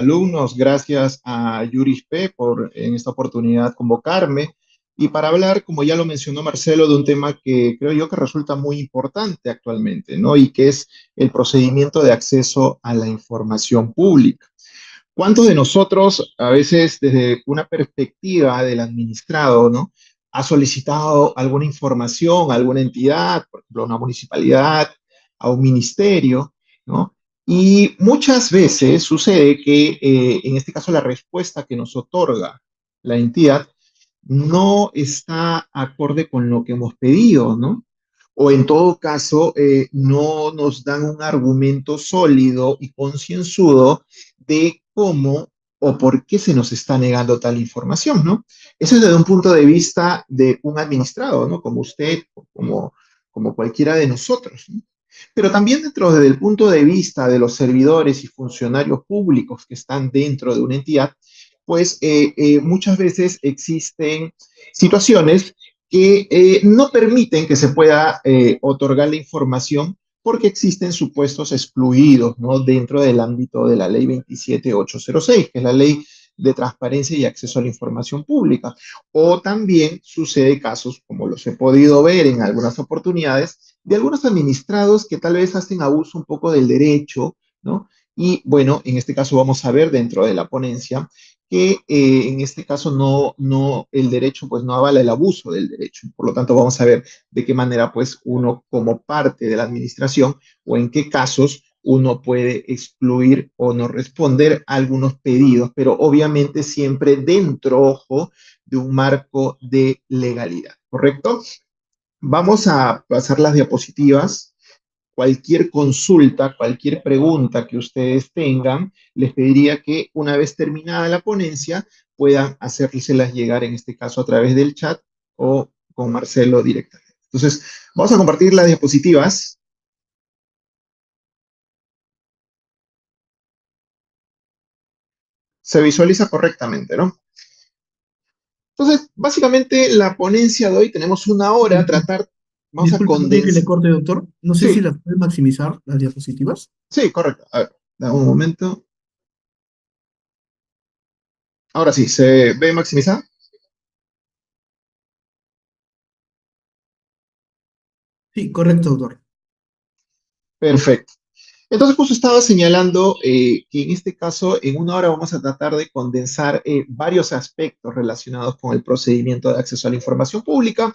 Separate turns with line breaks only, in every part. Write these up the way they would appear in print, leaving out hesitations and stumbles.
Alumnos, gracias a Yuris P por en esta oportunidad convocarme y para hablar, como ya lo mencionó Marcelo, de un tema que creo yo que resulta muy importante actualmente, ¿no? Y que es el procedimiento de acceso a la información pública. ¿Cuántos de nosotros, a veces desde una perspectiva del administrado, ¿no? Ha solicitado alguna información a alguna entidad, por ejemplo, a una municipalidad, a un ministerio, ¿no? Y muchas veces sucede que, en este caso, la respuesta que nos otorga la entidad no está acorde con lo que hemos pedido, ¿no? O en todo caso, no nos dan un argumento sólido y concienzudo de cómo o por qué se nos está negando tal información, ¿no? Eso es desde un punto de vista de un administrado, ¿no? Como usted, como cualquiera de nosotros, ¿no? Pero también dentro del punto de vista de los servidores y funcionarios públicos que están dentro de una entidad, pues muchas veces existen situaciones que no permiten que se pueda otorgar la información porque existen supuestos excluidos, ¿no? Dentro del ámbito de la ley 27806, que es la ley de transparencia y acceso a la información pública. O también sucede casos, como los he podido ver en algunas oportunidades, de algunos administrados que tal vez hacen abuso un poco del derecho, ¿no? Y bueno, en este caso vamos a ver dentro de la ponencia que en este caso el derecho pues no avala el abuso del derecho. Por lo tanto, vamos a ver de qué manera pues uno como parte de la administración o en qué casos uno puede excluir o no responder a algunos pedidos, pero obviamente siempre dentro, ojo, de un marco de legalidad, ¿correcto? Vamos a pasar las diapositivas. Cualquier consulta, cualquier pregunta que ustedes tengan, les pediría que una vez terminada la ponencia puedan hacérselas llegar, en este caso a través del chat o con Marcelo directamente. Entonces, vamos a compartir las diapositivas. Se visualiza correctamente, ¿no? Entonces, básicamente la ponencia de hoy tenemos una hora, vamos a
Disculpe, perdón que le
condensar.
corte, doctor. No sé si
Sí,
las puede maximizar las diapositivas.
sí, correcto. A ver, dame un momento. Ahora sí, ¿se ve maximizada?
Sí, correcto, doctor.
Perfecto. Entonces, justo estaba señalando que en este caso, en una hora vamos a tratar de condensar varios aspectos relacionados con el procedimiento de acceso a la información pública.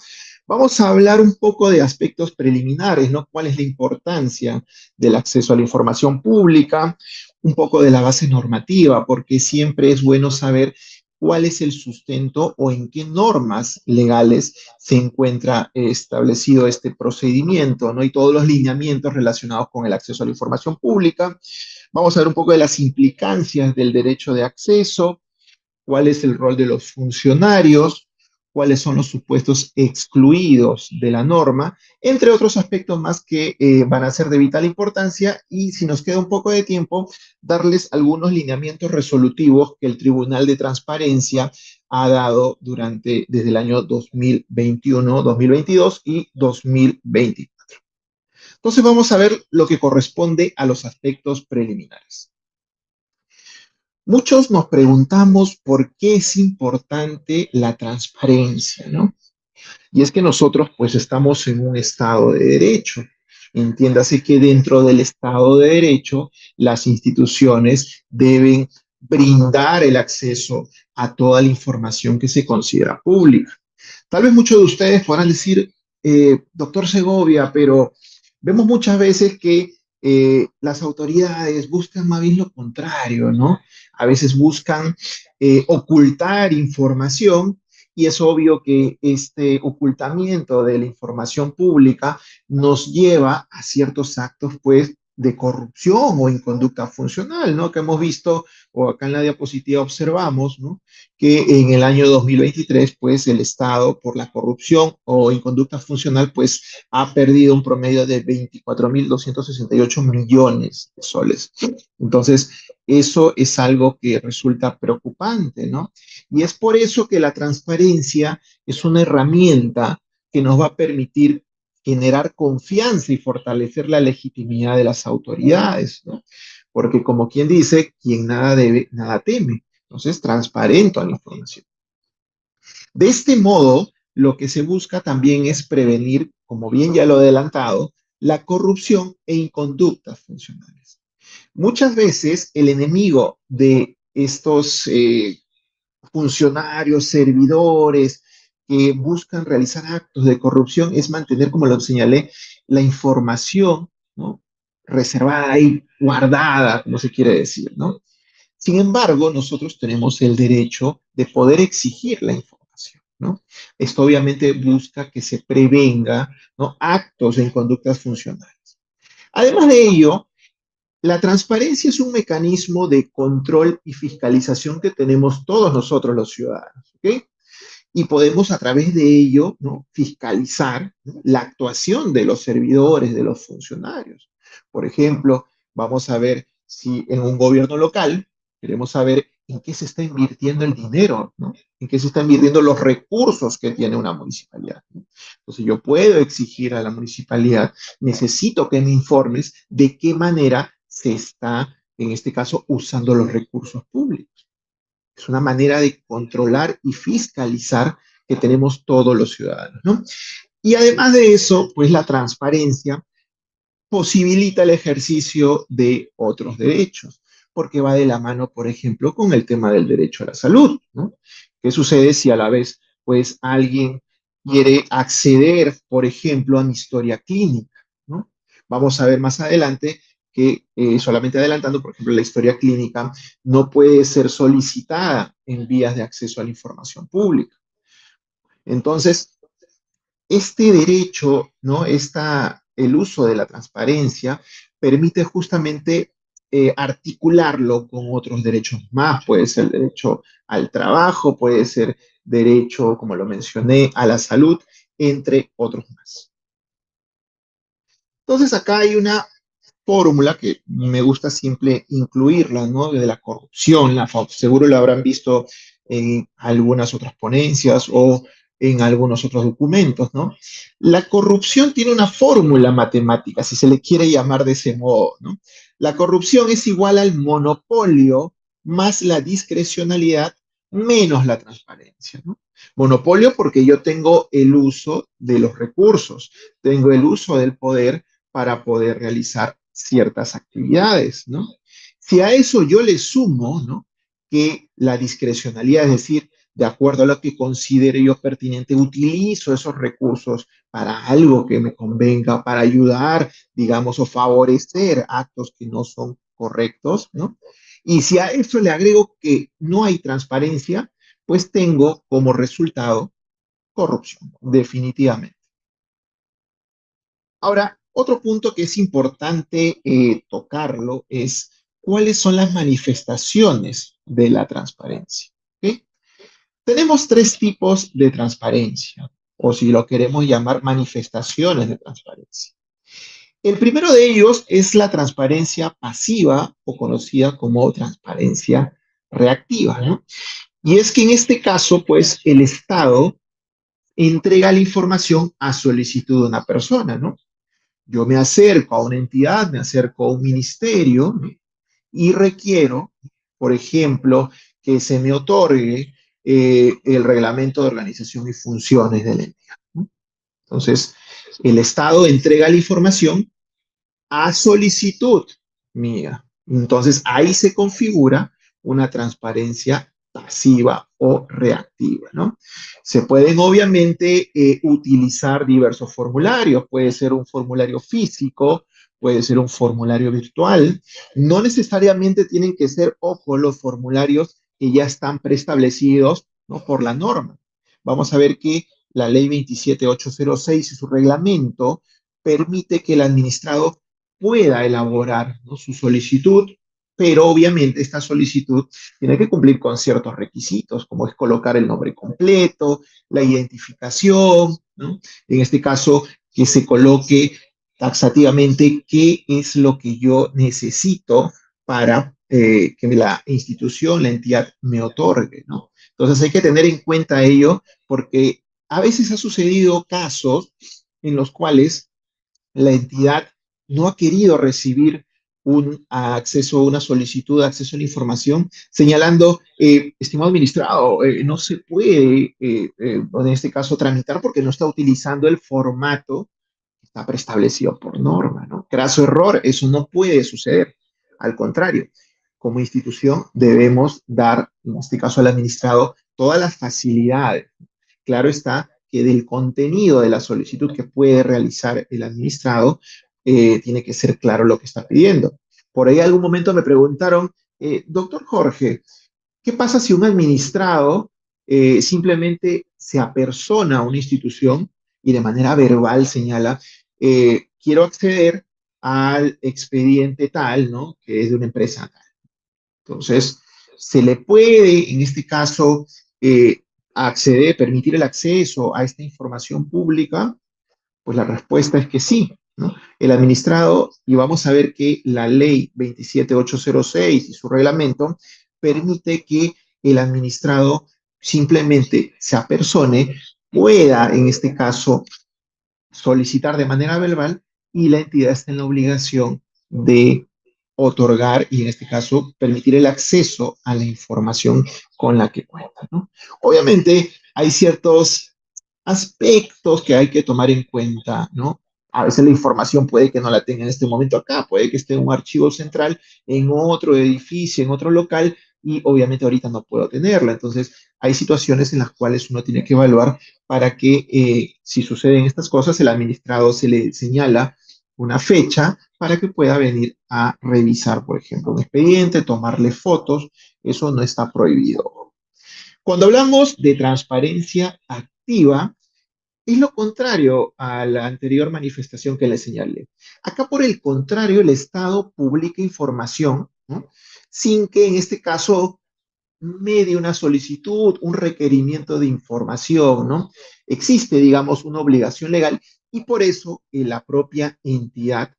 Vamos a hablar un poco de aspectos preliminares, ¿no? ¿Cuál es la importancia del acceso a la información pública? Un poco de la base normativa, porque siempre es bueno saber cuál es el sustento o en qué normas legales se encuentra establecido este procedimiento, ¿no? Y todos los lineamientos relacionados con el acceso a la información pública. Vamos a ver un poco de las implicancias del derecho de acceso, cuál es el rol de los funcionarios, cuáles son los supuestos excluidos de la norma, entre otros aspectos más que van a ser de vital importancia y si nos queda un poco de tiempo, darles algunos lineamientos resolutivos que el Tribunal de Transparencia ha dado desde el año 2021, 2022 y 2020. Entonces vamos a ver lo que corresponde a los aspectos preliminares. Muchos nos preguntamos por qué es importante la transparencia, ¿no? Y es que nosotros pues estamos en un estado de derecho. Entiéndase que dentro del estado de derecho las instituciones deben brindar el acceso a toda la información que se considera pública. Tal vez muchos de ustedes podrán decir, doctor Segovia, pero vemos muchas veces que las autoridades buscan más bien lo contrario, ¿no? A veces buscan ocultar información y es obvio que este ocultamiento de la información pública nos lleva a ciertos actos, pues, de corrupción o inconducta funcional, ¿no? Que hemos visto, o acá en la diapositiva observamos, ¿no? Que en el año 2023, pues el Estado por la corrupción o inconducta funcional, pues ha perdido un promedio de 24.268 millones de soles. Entonces, eso es algo que resulta preocupante, ¿no? Y es por eso que la transparencia es una herramienta que nos va a permitir generar confianza y fortalecer la legitimidad de las autoridades, ¿no? porque como quien dice, quien nada debe, nada teme. Entonces, transparente a la información. De este modo, lo que se busca también es prevenir, como bien ya lo he adelantado, la corrupción e inconductas funcionales. Muchas veces el enemigo de estos funcionarios, servidores que buscan realizar actos de corrupción es mantener, como lo señalé, la información, ¿no?, reservada y guardada, como se quiere decir, ¿no? Sin embargo, nosotros tenemos el derecho de poder exigir la información, ¿no? Esto obviamente busca que se prevenga, ¿no?, actos en conductas funcionales. Además de ello, la transparencia es un mecanismo de control y fiscalización que tenemos todos nosotros los ciudadanos, ¿ok? Y podemos a través de ello, ¿no?, fiscalizar, ¿no?, la actuación de los servidores, de los funcionarios. Por ejemplo, vamos a ver si en un gobierno local queremos saber en qué se está invirtiendo el dinero, ¿no?, en qué se están invirtiendo los recursos que tiene una municipalidad, ¿no? Entonces yo puedo exigir a la municipalidad, necesito que me informes de qué manera se está, en este caso, usando los recursos públicos. Es una manera de controlar y fiscalizar que tenemos todos los ciudadanos, ¿no? Y además de eso, pues la transparencia posibilita el ejercicio de otros derechos, porque va de la mano, por ejemplo, con el tema del derecho a la salud, ¿no? ¿Qué sucede si a la vez, pues, alguien quiere acceder, por ejemplo, a mi historia clínica, ¿no? Vamos a ver más adelante que, solamente adelantando, por ejemplo, la historia clínica no puede ser solicitada en vías de acceso a la información pública. Entonces, este derecho, ¿no? El uso de la transparencia permite justamente articularlo con otros derechos más. Puede ser derecho al trabajo, puede ser derecho, como lo mencioné, a la salud, entre otros más. Entonces, acá hay una fórmula que me gusta siempre incluirla, ¿no? De la corrupción, seguro lo habrán visto en algunas otras ponencias o en algunos otros documentos, ¿no? La corrupción tiene una fórmula matemática, si se le quiere llamar de ese modo, ¿no? La corrupción es igual al monopolio más la discrecionalidad menos la transparencia, ¿no? Monopolio porque yo tengo el uso de los recursos, tengo el uso del poder para poder realizar ciertas actividades, ¿no? Si a eso yo le sumo, ¿no?, que la discrecionalidad, es decir, de acuerdo a lo que considere yo pertinente, utilizo esos recursos para algo que me convenga, para ayudar, digamos, o favorecer actos que no son correctos, ¿no? Y si a eso le agrego que no hay transparencia, pues tengo como resultado corrupción, definitivamente. Ahora, otro punto que es importante tocarlo es cuáles son las manifestaciones de la transparencia. ¿Ok? Tenemos tres tipos de transparencia, o si lo queremos llamar manifestaciones de transparencia. El primero de ellos es la transparencia pasiva o conocida como transparencia reactiva, ¿no? Y es que en este caso, pues, el Estado entrega la información a solicitud de una persona, ¿no? Yo me acerco a una entidad, me acerco a un ministerio, ¿no?, y requiero, por ejemplo, que se me otorgue el reglamento de organización y funciones de la entidad, ¿no? Entonces, el Estado entrega la información a solicitud mía. Entonces, ahí se configura una transparencia pasiva o reactiva, ¿no? Se pueden obviamente utilizar diversos formularios, puede ser un formulario físico, puede ser un formulario virtual, no necesariamente tienen que ser, ojo, los formularios que ya están preestablecidos, ¿no?, por la norma. Vamos a ver que la ley 27806 y su reglamento permite que el administrado pueda elaborar, ¿no?, su solicitud, pero obviamente esta solicitud tiene que cumplir con ciertos requisitos, como es colocar el nombre completo, la identificación, ¿no? En este caso, que se coloque taxativamente qué es lo que yo necesito para que la institución, la entidad me otorgue, ¿no? Entonces hay que tener en cuenta ello porque a veces ha sucedido casos en los cuales la entidad no ha querido recibir un acceso, una solicitud de acceso a la información, señalando, estimado administrado, no se puede, en este caso, tramitar porque no está utilizando el formato que está preestablecido por norma, ¿no? Craso error, eso no puede suceder. Al contrario, como institución debemos dar, en este caso al administrado, todas las facilidades. Claro está que del contenido de la solicitud que puede realizar el administrado, tiene que ser claro lo que está pidiendo. Por ahí algún momento me preguntaron, doctor Jorge, ¿qué pasa si un administrado simplemente se apersona a una institución y de manera verbal señala, quiero acceder al expediente tal, ¿no? Que es de una empresa tal. Entonces, se le puede, en este caso, acceder, permitir el acceso a esta información pública. Pues la respuesta es que sí, ¿no? El administrado, y vamos a ver que la ley 27806 y su reglamento permite que el administrado simplemente se apersone, pueda, en este caso, solicitar de manera verbal y la entidad está en la obligación de otorgar y en este caso permitir el acceso a la información con la que cuenta, ¿no? Obviamente hay ciertos aspectos que hay que tomar en cuenta, ¿no? A veces la información puede que no la tenga en este momento acá, puede que esté en un archivo central, en otro edificio, en otro local, y obviamente ahorita no puedo tenerla. Entonces, hay situaciones en las cuales uno tiene que evaluar para que si suceden estas cosas, el administrado se le señala una fecha para que pueda venir a revisar, por ejemplo, un expediente, tomarle fotos, eso no está prohibido. Cuando hablamos de transparencia activa, es lo contrario a la anterior manifestación que le señalé. Acá, por el contrario, el Estado publica información, ¿no? Sin que en este caso medie una solicitud, un requerimiento de información, ¿no? Existe, digamos, una obligación legal y por eso la propia entidad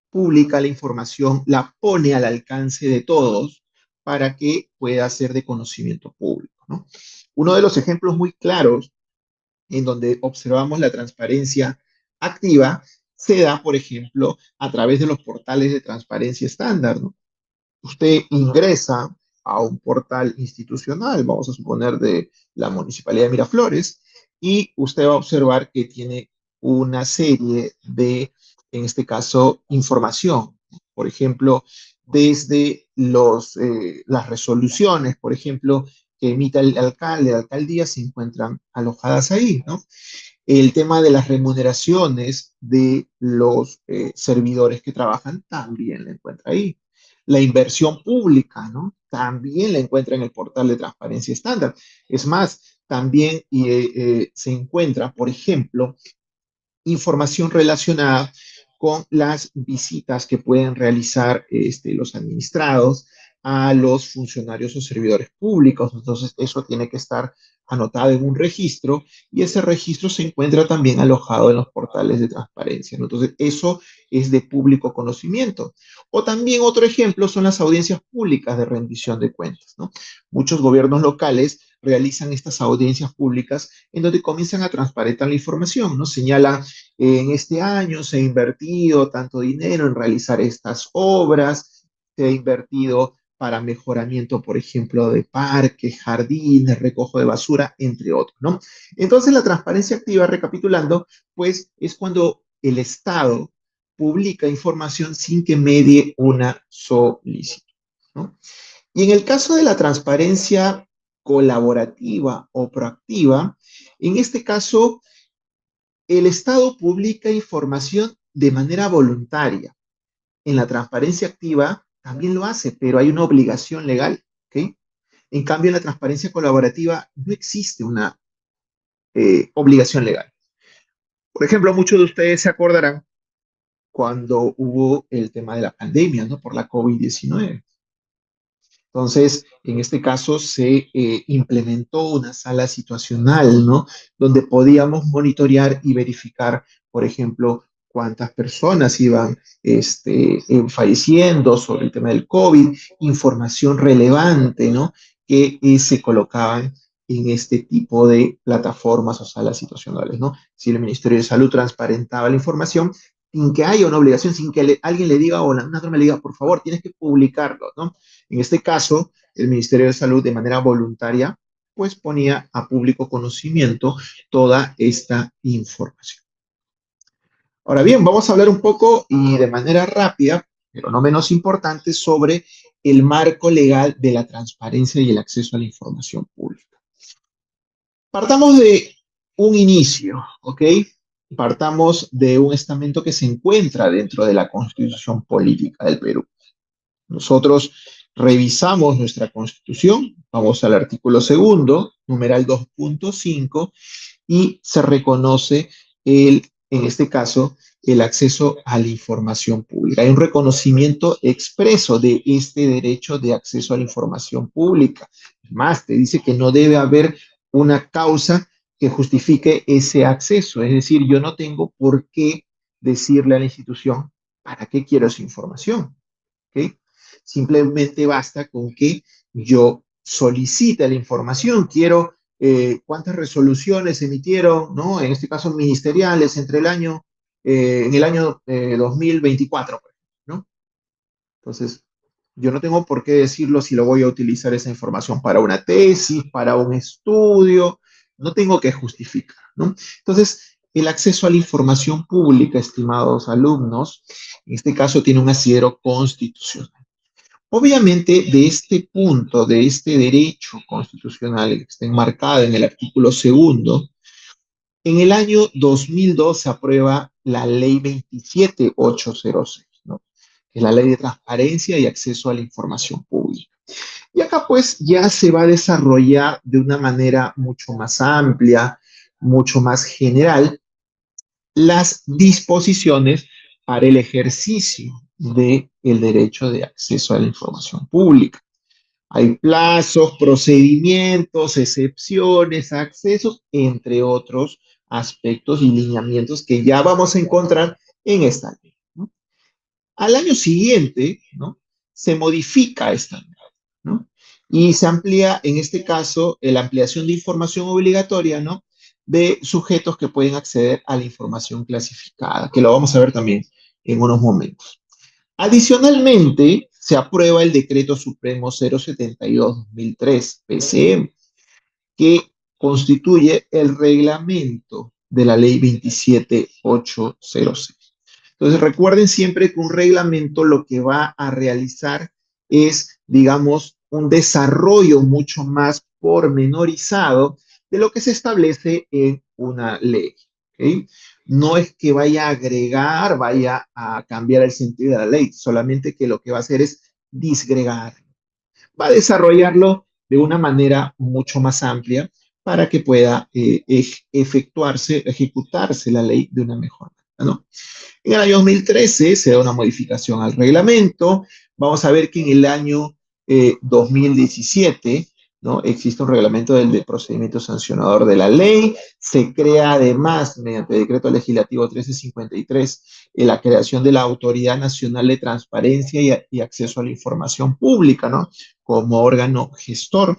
publica la información, la pone al alcance de todos para que pueda ser de conocimiento público, ¿no? Uno de los ejemplos muy claros en donde observamos la transparencia activa se da, por ejemplo, a través de los portales de transparencia estándar, ¿no? Usted ingresa a un portal institucional, vamos a suponer de la Municipalidad de Miraflores, y usted va a observar que tiene una serie de, en este caso, información. Por ejemplo, desde las resoluciones, por ejemplo, que emita el alcalde, la alcaldía, se encuentran alojadas ahí, ¿no? El tema de las remuneraciones de los servidores que trabajan también la encuentra ahí. La inversión pública, ¿no? También la encuentra en el portal de transparencia estándar. Es más, también se encuentra, por ejemplo, información relacionada con las visitas que pueden realizar los administrados a los funcionarios o servidores públicos. Entonces, eso tiene que estar anotado en un registro y ese registro se encuentra también alojado en los portales de transparencia, ¿no? Entonces, eso es de público conocimiento. O también otro ejemplo son las audiencias públicas de rendición de cuentas, ¿no? Muchos gobiernos locales realizan estas audiencias públicas en donde comienzan a transparentar la información, ¿no? Señalan, en este año se ha invertido tanto dinero en realizar estas obras, se ha invertido para mejoramiento, por ejemplo, de parques, jardines, recojo de basura, entre otros, ¿no? Entonces, la transparencia activa, recapitulando, pues es cuando el Estado publica información sin que medie una solicitud, ¿no? Y en el caso de la transparencia colaborativa o proactiva, en este caso, el Estado publica información de manera voluntaria. En la transparencia activa también lo hace, pero hay una obligación legal, ¿ok? En cambio, en la transparencia colaborativa no existe una obligación legal. Por ejemplo, muchos de ustedes se acordarán cuando hubo el tema de la pandemia, ¿no? Por la COVID-19. Entonces, en este caso se implementó una sala situacional, ¿no? Donde podíamos monitorear y verificar, por ejemplo, cuántas personas iban falleciendo sobre el tema del COVID, información relevante, ¿no? Que se colocaban en este tipo de plataformas o salas situacionales, ¿no? Si el Ministerio de Salud transparentaba la información, sin que haya una obligación, sin que alguien le diga o una norma le diga, por favor, tienes que publicarlo, ¿no? En este caso, el Ministerio de Salud, de manera voluntaria, pues ponía a público conocimiento toda esta información. Ahora bien, vamos a hablar un poco y de manera rápida, pero no menos importante, sobre el marco legal de la transparencia y el acceso a la información pública. Partamos de un inicio, ¿ok? Partamos de un estamento que se encuentra dentro de la Constitución Política del Perú. Nosotros revisamos nuestra Constitución, vamos al artículo segundo, numeral 2.5, y se reconoce en este caso, el acceso a la información pública. Hay un reconocimiento expreso de este derecho de acceso a la información pública. Más, te dice que no debe haber una causa que justifique ese acceso. Es decir, yo no tengo por qué decirle a la institución para qué quiero esa información. ¿Okay? Simplemente basta con que yo solicite la información. Quiero cuántas resoluciones se emitieron, ¿no? En este caso ministeriales, en el año 2024, por ejemplo, ¿no? Entonces, yo no tengo por qué decirlo si lo voy a utilizar esa información para una tesis, para un estudio, no tengo que justificar, ¿no? Entonces, el acceso a la información pública, estimados alumnos, en este caso tiene un asidero constitucional. Obviamente, de este punto, de este derecho constitucional que está enmarcado en el artículo segundo, en el año 2002 se aprueba la ley 27806, ¿no? Que es la ley de transparencia y acceso a la información pública. Y acá pues ya se va a desarrollar de una manera mucho más amplia, mucho más general, las disposiciones para el ejercicio del derecho de acceso a la información pública. Hay plazos, procedimientos, excepciones, accesos, entre otros aspectos y lineamientos que ya vamos a encontrar en esta ley, ¿no? Al año siguiente, ¿no? Se modifica esta ley, ¿no? Y se amplía, en este caso, la ampliación de información obligatoria, ¿no? De sujetos que pueden acceder a la información clasificada, que lo vamos a ver también en unos momentos. Adicionalmente, se aprueba el Decreto Supremo 072-2003, PCM, que constituye el reglamento de la Ley 27806. Entonces, recuerden siempre que un reglamento lo que va a realizar es, digamos, un desarrollo mucho más pormenorizado de lo que se establece en una ley. ¿Okay? No es que vaya a agregar, vaya a cambiar el sentido de la ley, solamente que lo que va a hacer es disgregar. Va a desarrollarlo de una manera mucho más amplia para que pueda efectuarse, ejecutarse la ley de una mejor manera, ¿no? En el año 2013 se da una modificación al reglamento. Vamos a ver que en el año 2017, ¿no? Existe un reglamento del procedimiento sancionador de la ley. Se crea además, mediante el decreto legislativo 1353, la creación de la Autoridad Nacional de Transparencia y Acceso a la Información Pública, ¿no? Como órgano gestor,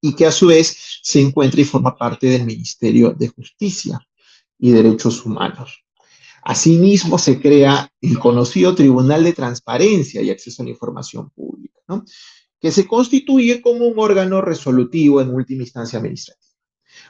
y que a su vez se encuentra y forma parte del Ministerio de Justicia y Derechos Humanos. Asimismo, se crea el conocido Tribunal de Transparencia y Acceso a la Información Pública, ¿no? Que se constituye como un órgano resolutivo en última instancia administrativa.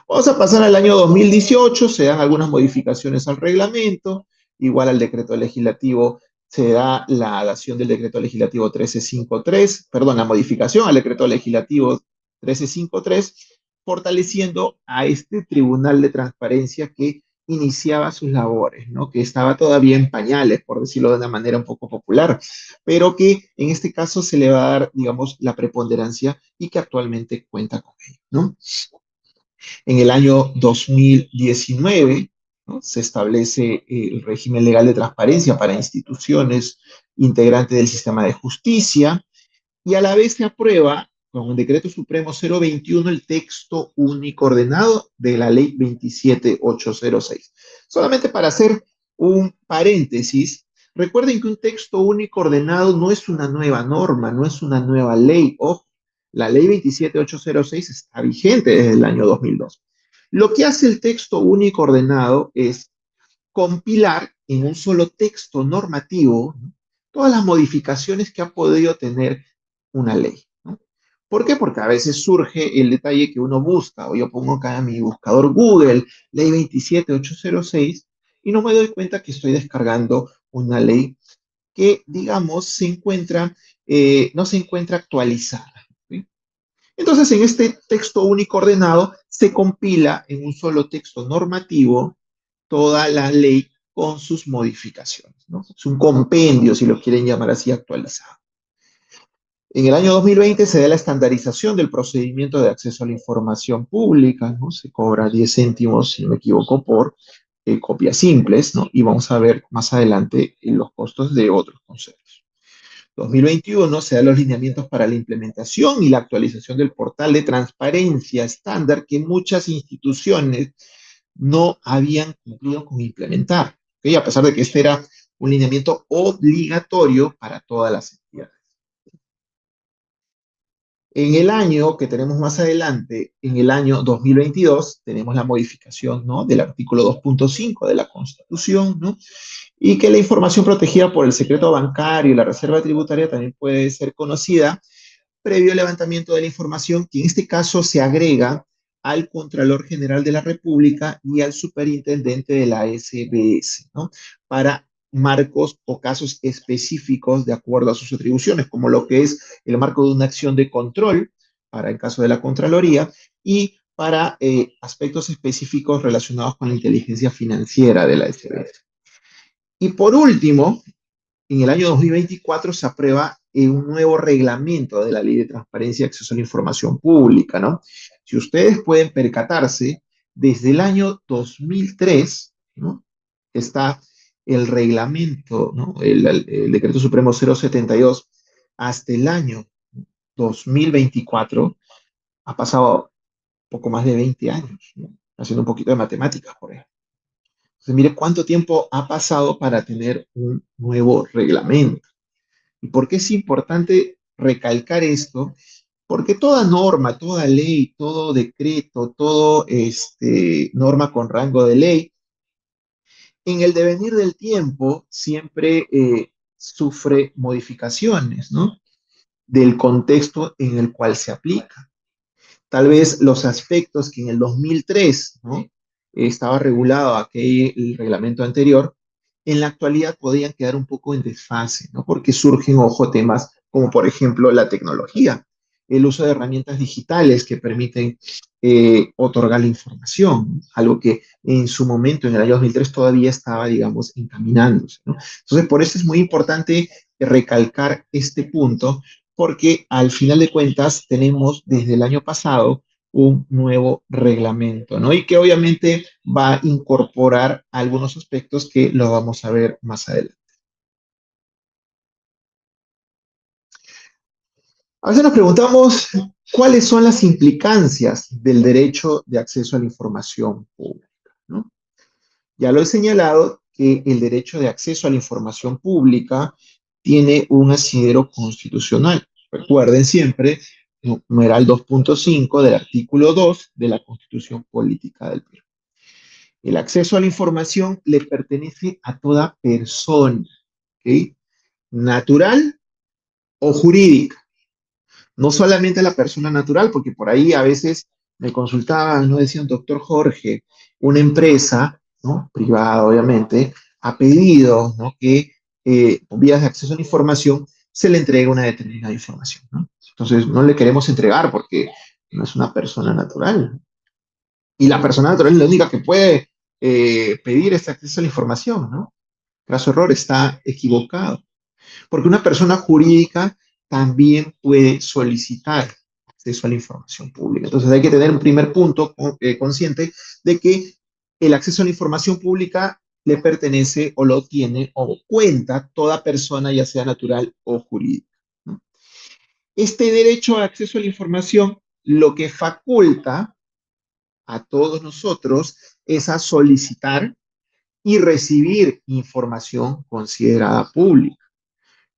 Vamos a pasar al año 2018, se dan algunas modificaciones al reglamento, igual al decreto legislativo se da la dación del decreto legislativo 1353, perdón, la modificación al decreto legislativo 1353, fortaleciendo a este Tribunal de Transparencia que iniciaba sus labores, ¿no? Que estaba todavía en pañales, por decirlo de una manera un poco popular, pero que en este caso se le va a dar, digamos, la preponderancia y que actualmente cuenta con ello, ¿no? En el año 2019, ¿no? Se establece el régimen legal de transparencia para instituciones integrantes del sistema de justicia y a la vez se aprueba con un decreto supremo 021 el texto único ordenado de la ley 27806. Solamente para hacer un paréntesis, recuerden que un texto único ordenado no es una nueva norma, no es una nueva ley. Ojo, la ley 27806 está vigente desde el año 2002. Lo que hace el texto único ordenado es compilar en un solo texto normativo, ¿no?, todas las modificaciones que ha podido tener una ley, ¿no? ¿Por qué? Porque a veces surge el detalle que uno busca, o yo pongo acá en mi buscador Google, ley 27806, y no me doy cuenta que estoy descargando una ley que, digamos, no se encuentra actualizada, ¿sí? Entonces, en este texto único ordenado se compila en un solo texto normativo toda la ley con sus modificaciones, ¿no? Es un compendio, si lo quieren llamar así, actualizado. En el año 2020 se da la estandarización del procedimiento de acceso a la información pública, ¿no? Se cobra 10 céntimos, si no me equivoco, por copias simples, ¿no? Y vamos a ver más adelante los costos de otros conceptos. 2021 se dan los lineamientos para la implementación y la actualización del portal de transparencia estándar que muchas instituciones no habían cumplido con implementar, ¿ok? A pesar de que este era un lineamiento obligatorio para todas las entidades. En el año que tenemos más adelante, en el año 2022, tenemos la modificación, ¿no?, del artículo 2.5 de la Constitución, ¿no?, y que la información protegida por el secreto bancario y la reserva tributaria también puede ser conocida previo levantamiento de la información, que en este caso se agrega al Contralor General de la República y al Superintendente de la SBS, ¿no?, para marcos o casos específicos de acuerdo a sus atribuciones, como lo que es el marco de una acción de control para el caso de la Contraloría y para aspectos específicos relacionados con la inteligencia financiera de la SBS. Y por último, en el año 2024 se aprueba un nuevo reglamento de la Ley de Transparencia y Acceso a la Información Pública, ¿no? Si ustedes pueden percatarse, desde el año 2003, ¿no?, está el reglamento, ¿no?, el Decreto Supremo 072, hasta el año 2024, ha pasado poco más de 20 años, ¿no?, haciendo un poquito de matemáticas por ejemplo. Entonces, mire cuánto tiempo ha pasado para tener un nuevo reglamento. ¿Y por qué es importante recalcar esto? Porque toda norma, toda ley, todo decreto, todo norma con rango de ley, en el devenir del tiempo siempre sufre modificaciones, ¿no?, del contexto en el cual se aplica. Tal vez los aspectos que en el 2003, ¿no?, estaba regulado el reglamento anterior, en la actualidad podían quedar un poco en desfase, ¿no?, porque surgen, ojo, temas como por ejemplo la tecnología, el uso de herramientas digitales que permiten otorgar la información, algo que en su momento, en el año 2003, todavía estaba, digamos, encaminándose, ¿no? Entonces, por eso es muy importante recalcar este punto, porque al final de cuentas tenemos desde el año pasado un nuevo reglamento, ¿no? Y que obviamente va a incorporar algunos aspectos que lo vamos a ver más adelante. A veces nos preguntamos cuáles son las implicancias del derecho de acceso a la información pública, ¿no? Ya lo he señalado que el derecho de acceso a la información pública tiene un asidero constitucional. Recuerden siempre, numeral 2.5 del artículo 2 de la Constitución Política del Perú. El acceso a la información le pertenece a toda persona, ¿ok?, natural o jurídica. No solamente a la persona natural, porque por ahí a veces me consultaban, ¿no?, decían, doctor Jorge, una empresa, ¿no?, privada obviamente, ha pedido, ¿no?, que por vías de acceso a la información se le entregue una determinada información, ¿no? Entonces no le queremos entregar porque no es una persona natural. Y la persona natural es la única que puede pedir este acceso a la información, ¿no? Caso error, está equivocado. Porque una persona jurídica también puede solicitar acceso a la información pública. Entonces hay que tener un primer punto consciente de que el acceso a la información pública le pertenece o lo tiene o cuenta toda persona, ya sea natural o jurídica, ¿no? Este derecho a acceso a la información lo que faculta a todos nosotros es a solicitar y recibir información considerada pública.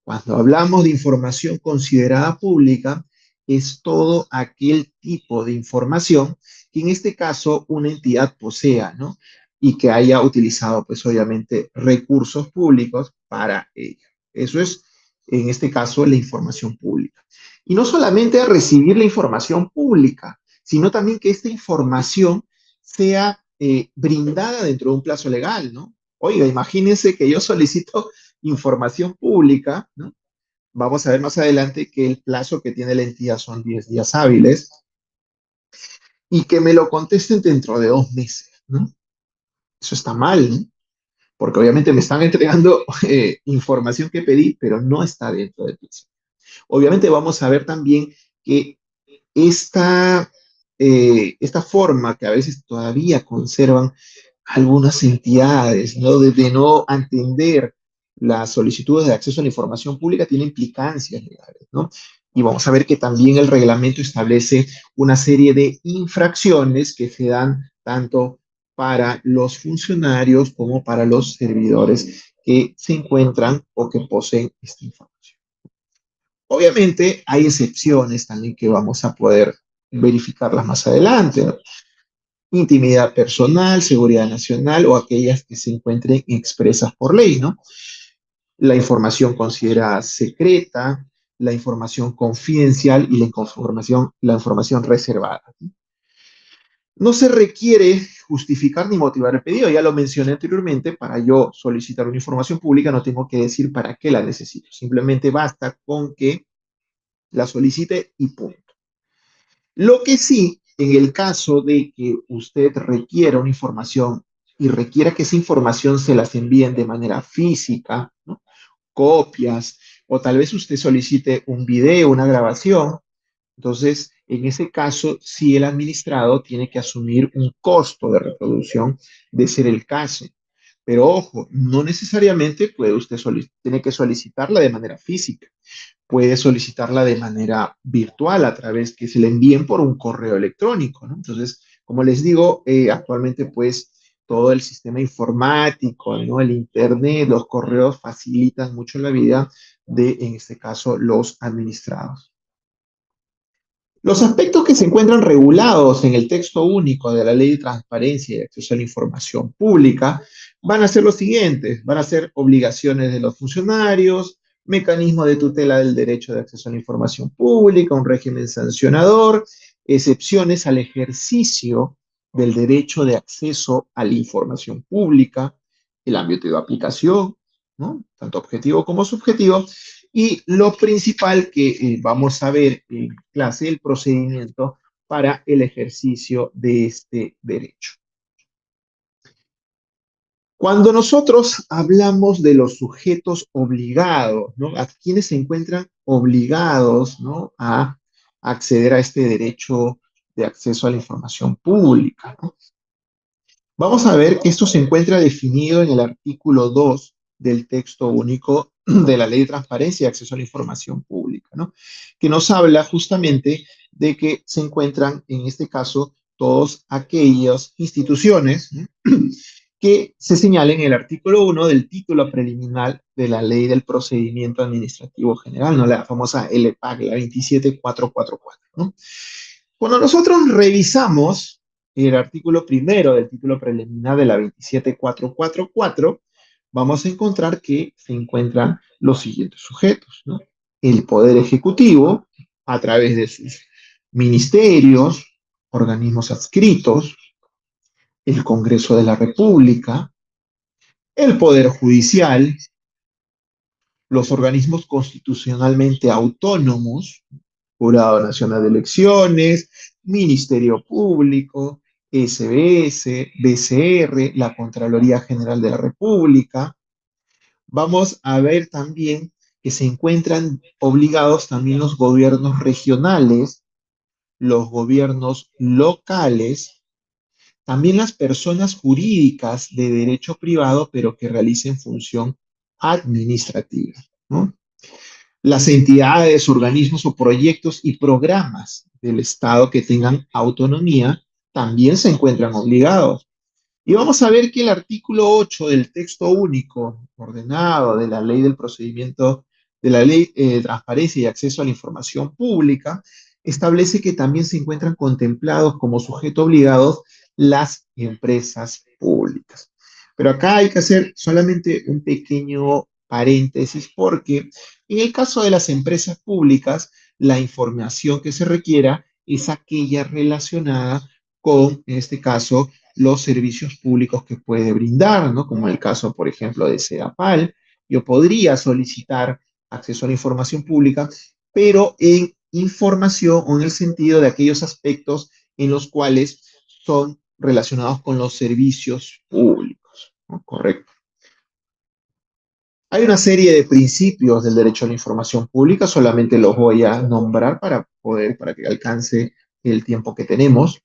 Cuando hablamos de información considerada pública, es todo aquel tipo de información que en este caso una entidad posea, ¿no? y que haya utilizado, pues obviamente, recursos públicos para ello. Eso es, en este caso, la información pública. Y no solamente recibir la información pública, sino también que esta información sea brindada dentro de un plazo legal, ¿no? Oiga, imagínense que yo solicito información pública, ¿no? Vamos a ver más adelante que el plazo que tiene la entidad son 10 días hábiles y que me lo contesten dentro de 2 meses, ¿no? Eso está mal, ¿no? Porque obviamente me están entregando información que pedí, pero no está dentro del plazo. Obviamente vamos a ver también que esta, esta forma que a veces todavía conservan algunas entidades, ¿no? De no atender las solicitudes de acceso a la información pública tiene implicancias legales, ¿no? Y vamos a ver que también el reglamento establece una serie de infracciones que se dan tanto para los funcionarios como para los servidores que se encuentran o que poseen esta información. Obviamente hay excepciones también que vamos a poder verificarlas más adelante, ¿no? Intimidad personal, seguridad nacional o aquellas que se encuentren expresas por ley, ¿no? La información considerada secreta, la información confidencial y la información reservada. No se requiere justificar ni motivar el pedido, ya lo mencioné anteriormente, para yo solicitar una información pública no tengo que decir para qué la necesito, simplemente basta con que la solicite y punto. Lo que sí, en el caso de que usted requiera una información y requiera que esa información se las envíen de manera física, ¿no? Copias, o tal vez usted solicite un video, una grabación, entonces, en ese caso, sí el administrado tiene que asumir un costo de reproducción de ser el caso. Pero ojo, no necesariamente puede usted tiene que solicitarla de manera física, puede solicitarla de manera virtual a través que se le envíen por un correo electrónico, ¿no? Entonces, como les digo, actualmente pues todo el sistema informático, ¿no? El internet, los correos facilitan mucho la vida de, en este caso, los administrados. Los aspectos que se encuentran regulados en el texto único de la Ley de Transparencia y Acceso a la Información Pública van a ser los siguientes, van a ser obligaciones de los funcionarios, mecanismo de tutela del derecho de acceso a la información pública, un régimen sancionador, excepciones al ejercicio del derecho de acceso a la información pública, el ámbito de aplicación, ¿no? Tanto objetivo como subjetivo, y lo principal que vamos a ver en clase, el procedimiento para el ejercicio de este derecho. Cuando nosotros hablamos de los sujetos obligados, ¿no? A quienes se encuentran obligados, ¿no? A acceder a este derecho de acceso a la información pública, ¿no? Vamos a ver que esto se encuentra definido en el artículo 2 del texto único de la Ley de Transparencia y Acceso a la Información Pública, ¿no? Que nos habla justamente de que se encuentran, en este caso, todas aquellas instituciones, ¿no? Que se señalen en el artículo 1 del título preliminar de la Ley del Procedimiento Administrativo General, ¿no? La famosa LPAC, la 27444, ¿no? Cuando nosotros revisamos el artículo primero del título preliminar de la 27444, vamos a encontrar que se encuentran los siguientes sujetos, ¿no? El Poder Ejecutivo, a través de sus ministerios, organismos adscritos, el Congreso de la República, el Poder Judicial, los organismos constitucionalmente autónomos, Jurado Nacional de Elecciones, Ministerio Público, SBS, BCR, la Contraloría General de la República. Vamos a ver también que se encuentran obligados también los gobiernos regionales, los gobiernos locales, también las personas jurídicas de derecho privado, pero que realicen función administrativa, ¿no? Las entidades, organismos o proyectos y programas del Estado que tengan autonomía también se encuentran obligados. Y vamos a ver que el artículo 8 del texto único ordenado de la Ley del Procedimiento, de la Ley de Transparencia y Acceso a la Información Pública, establece que también se encuentran contemplados como sujeto obligados las empresas públicas. Pero acá hay que hacer solamente un pequeño paréntesis porque en el caso de las empresas públicas, la información que se requiera es aquella relacionada con, en este caso, los servicios públicos que puede brindar, ¿no? Como el caso, por ejemplo, de Sedapal. Yo podría solicitar acceso a la información pública, pero en información o en el sentido de aquellos aspectos en los cuales son relacionados con los servicios públicos, ¿no? Correcto. Hay una serie de principios del derecho a la información pública, solamente los voy a nombrar para que alcance el tiempo que tenemos.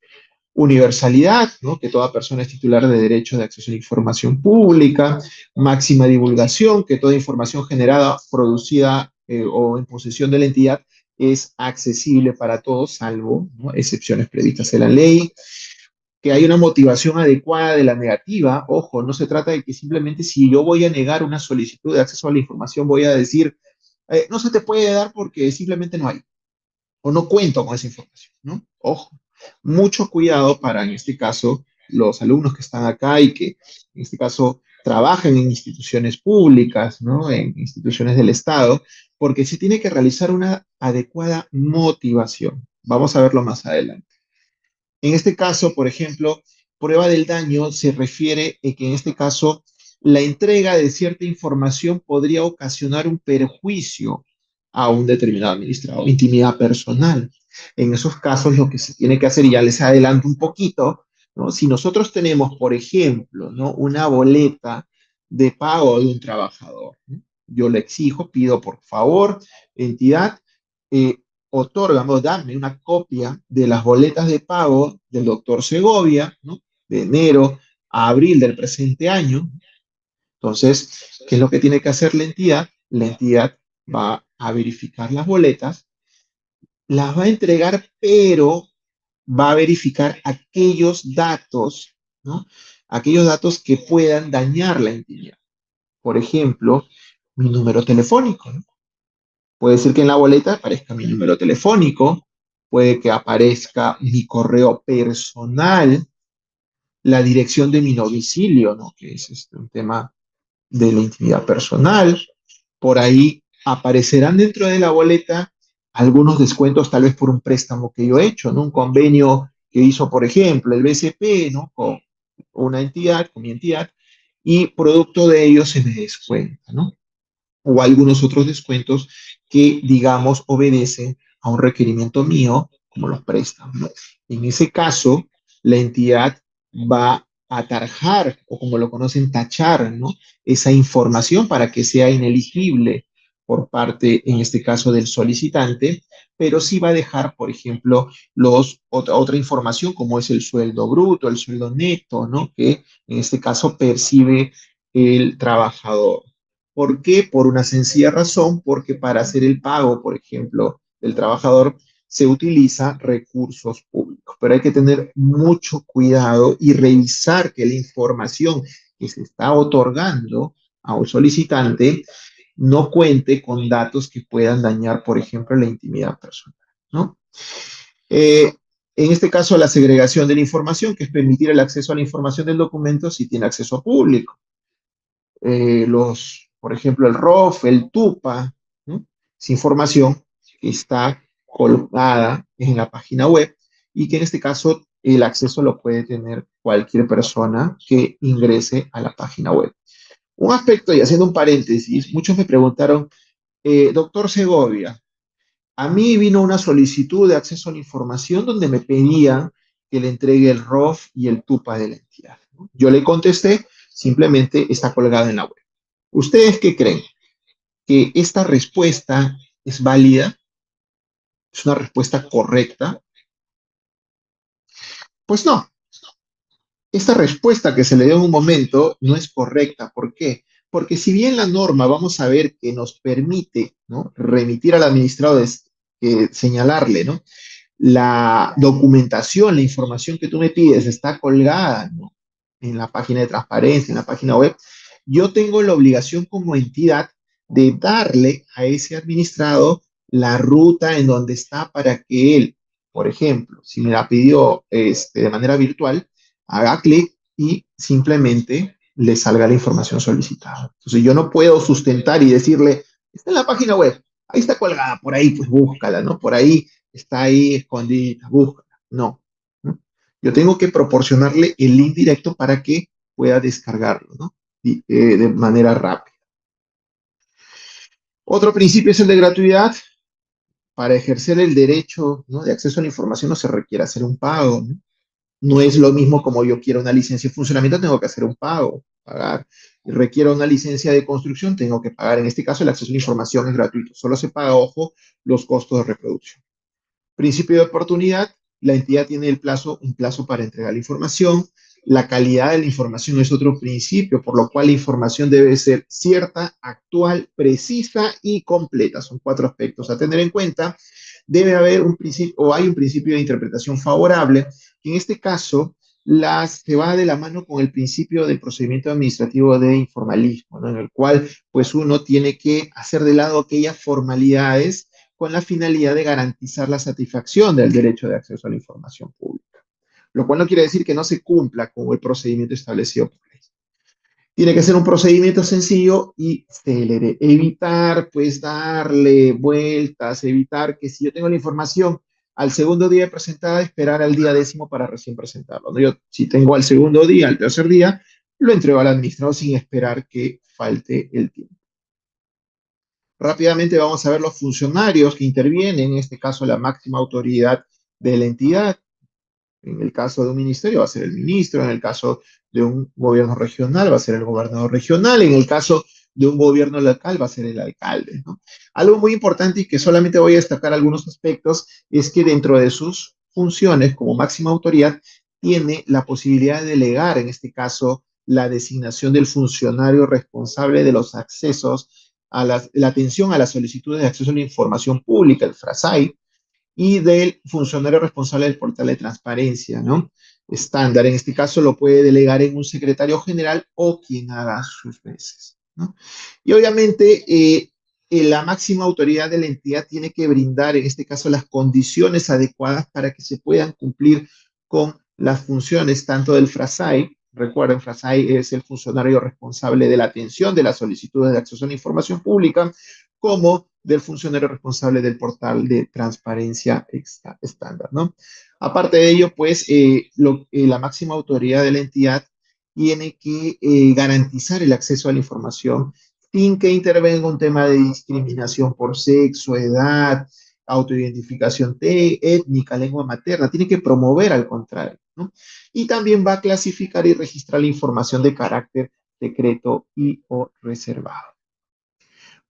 Universalidad, ¿no? Que toda persona es titular de derecho de acceso a la información pública. Máxima divulgación, que toda información generada, producida o en posesión de la entidad es accesible para todos, salvo, ¿no?, excepciones previstas en la ley. Que hay una motivación adecuada de la negativa. Ojo, no se trata de que simplemente si yo voy a negar una solicitud de acceso a la información, voy a decir, no se te puede dar porque simplemente no hay o no cuento con esa información, ¿no? Ojo, mucho cuidado para, en este caso, los alumnos que están acá y que, en este caso, trabajan en instituciones públicas, ¿no? En instituciones del Estado, porque se tiene que realizar una adecuada motivación. Vamos a verlo más adelante. En este caso, por ejemplo, prueba del daño se refiere a que en este caso la entrega de cierta información podría ocasionar un perjuicio a un determinado administrador, intimidad personal. En esos casos lo que se tiene que hacer, y ya les adelanto un poquito, ¿no? Si nosotros tenemos, por ejemplo, ¿no?, una boleta de pago de un trabajador, ¿no? Yo le exijo, pido por favor, entidad, eh, otórgame o dame una copia de las boletas de pago del doctor Segovia, ¿no?, de enero a abril del presente año. Entonces, ¿qué es lo que tiene que hacer la entidad? La entidad va a verificar las boletas, las va a entregar, pero va a verificar aquellos datos, ¿no? Aquellos datos que puedan dañar la intimidad. Por ejemplo, mi número telefónico, ¿no? Puede ser que en la boleta aparezca mi número telefónico, puede que aparezca mi correo personal, la dirección de mi domicilio, ¿no?, que es un tema de la intimidad personal. Por ahí aparecerán dentro de la boleta algunos descuentos, tal vez por un préstamo que yo he hecho, ¿no? Un convenio que hizo, por ejemplo, el BCP, ¿no?, con una entidad, con mi entidad, y producto de ello se me descuenta, ¿no? O algunos otros descuentos que, digamos, obedecen a un requerimiento mío, como los préstamos, ¿no? En ese caso, la entidad va a tarjar, o como lo conocen, tachar, ¿no?, esa información para que sea ineligible por parte, en este caso, del solicitante, pero sí va a dejar, por ejemplo, otra información como es el sueldo bruto, el sueldo neto, ¿no?, que en este caso percibe el trabajador. ¿Por qué? Por una sencilla razón, porque para hacer el pago, por ejemplo, del trabajador, se utiliza recursos públicos. Pero hay que tener mucho cuidado y revisar que la información que se está otorgando a un solicitante no cuente con datos que puedan dañar, por ejemplo, la intimidad personal, ¿no? Eh, en este caso, la segregación de la información, que es permitir el acceso a la información del documento si tiene acceso público. Por ejemplo, el ROF, el TUPA, ¿no? Es información que está colocada en la página web y que en este caso el acceso lo puede tener cualquier persona que ingrese a la página web. Un aspecto, y haciendo un paréntesis, muchos me preguntaron, doctor Segovia, a mí vino una solicitud de acceso a la información donde me pedían que le entregue el ROF y el TUPA de la entidad, ¿no? Yo le contesté, simplemente está colgado en la web. ¿Ustedes qué creen? ¿Que esta respuesta es válida? ¿Es una respuesta correcta? Pues no. Esta respuesta que se le dio en un momento no es correcta. ¿Por qué? Porque si bien la norma, vamos a ver que nos permite, ¿no?, remitir al administrador, señalarle, ¿no?, la documentación, la información que tú me pides está colgada, ¿no?, en la página de transparencia, en la página web, yo tengo la obligación como entidad de darle a ese administrado la ruta en donde está para que él, por ejemplo, si me la pidió de manera virtual, haga clic y simplemente le salga la información solicitada. Entonces yo no puedo sustentar y decirle, está en la página web, ahí está colgada, por ahí pues búscala, ¿no? Por ahí está ahí escondida, búscala. No. ¿No? Yo tengo que proporcionarle el link directo para que pueda descargarlo, ¿no? De manera rápida. Otro principio es el de gratuidad. Para ejercer el derecho, ¿no?, de acceso a la información no se requiere hacer un pago, ¿no? No es lo mismo como yo quiero una licencia de funcionamiento, tengo que hacer un pago, pagar. Requiero una licencia de construcción, tengo que pagar. En este caso, el acceso a la información es gratuito. Solo se paga, ojo, los costos de reproducción. Principio de oportunidad, la entidad tiene un plazo para entregar la información. La calidad de la información es otro principio, por lo cual la información debe ser cierta, actual, precisa y completa. Son 4 aspectos a tener en cuenta. Debe haber un principio, o hay un principio de interpretación favorable, que en este caso se va de la mano con el principio del procedimiento administrativo de informalismo, ¿no? En el cual pues uno tiene que hacer de lado aquellas formalidades con la finalidad de garantizar la satisfacción del derecho de acceso a la información pública, lo cual no quiere decir que no se cumpla con el procedimiento establecido por ley. Tiene que ser un procedimiento sencillo y célere, evitar pues darle vueltas, evitar que si yo tengo la información al segundo día presentada, esperar al día 10º para recién presentarlo, ¿no? Yo si tengo al segundo día, al tercer día, lo entrego al administrador sin esperar que falte el tiempo. Rápidamente vamos a ver los funcionarios que intervienen, en este caso la máxima autoridad de la entidad. En el caso de un ministerio va a ser el ministro, en el caso de un gobierno regional va a ser el gobernador regional, en el caso de un gobierno local va a ser el alcalde, ¿no? Algo muy importante y que solamente voy a destacar algunos aspectos es que dentro de sus funciones como máxima autoridad tiene la posibilidad de delegar, en este caso, la designación del funcionario responsable de los accesos a la atención a las solicitudes de acceso a la información pública, el FRASAI, y del funcionario responsable del portal de transparencia, ¿no? Estándar. En este caso lo puede delegar en un secretario general o quien haga sus veces, ¿no? Y obviamente la máxima autoridad de la entidad tiene que brindar, en este caso, las condiciones adecuadas para que se puedan cumplir con las funciones tanto del FRASAI. Recuerden, FRASAI es el funcionario responsable de la atención de las solicitudes de acceso a la información pública, como del funcionario responsable del portal de transparencia estándar, ¿no? Aparte de ello, pues, la máxima autoridad de la entidad tiene que garantizar el acceso a la información sin que intervenga un tema de discriminación por sexo, edad, autoidentificación étnica, lengua materna. Tiene que promover al contrario, ¿no? Y también va a clasificar y registrar la información de carácter secreto y o reservado.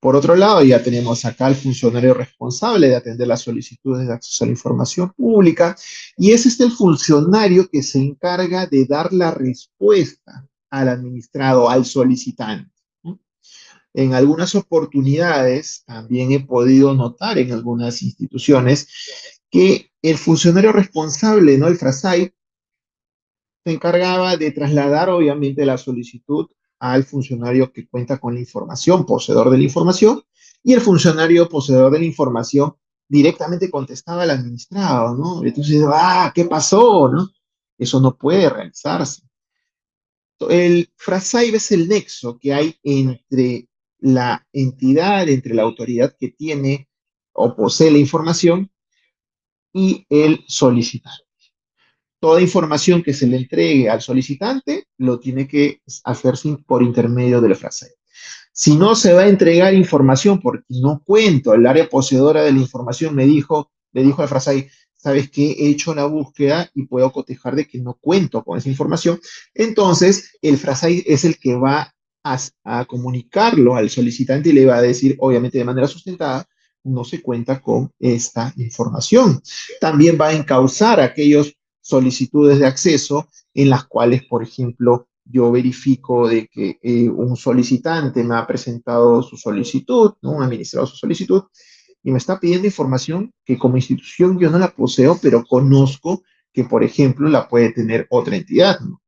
Por otro lado, ya tenemos acá al funcionario responsable de atender las solicitudes de acceso a la información pública, y es el funcionario que se encarga de dar la respuesta al administrado, al solicitante, ¿no? En algunas oportunidades, también he podido notar en algunas instituciones que el funcionario responsable, ¿no?, el FRASAI, se encargaba de trasladar obviamente la solicitud al funcionario que cuenta con la información, poseedor de la información, y el funcionario poseedor de la información directamente contestaba al administrado, ¿no? Entonces, ¿qué pasó, no? Eso no puede realizarse. El FRASAIB es el nexo que hay entre la entidad, entre la autoridad que tiene o posee la información y el solicitante. Toda información que se le entregue al solicitante lo tiene que hacer por intermedio de la frase. Si no se va a entregar información porque no cuento, el área poseedora de la información le dijo al FRASAI, sabes que he hecho la búsqueda y puedo cotejar de que no cuento con esa información, entonces el FRASAI es el que va a comunicarlo al solicitante y le va a decir, obviamente de manera sustentada, no se cuenta con esta información. También va a encauzar aquellos solicitudes de acceso en las cuales, por ejemplo, yo verifico de que un solicitante me ha presentado su solicitud, ¿no?, un administrador su solicitud, y me está pidiendo información que como institución yo no la poseo, pero conozco que, por ejemplo, la puede tener otra entidad, ¿no?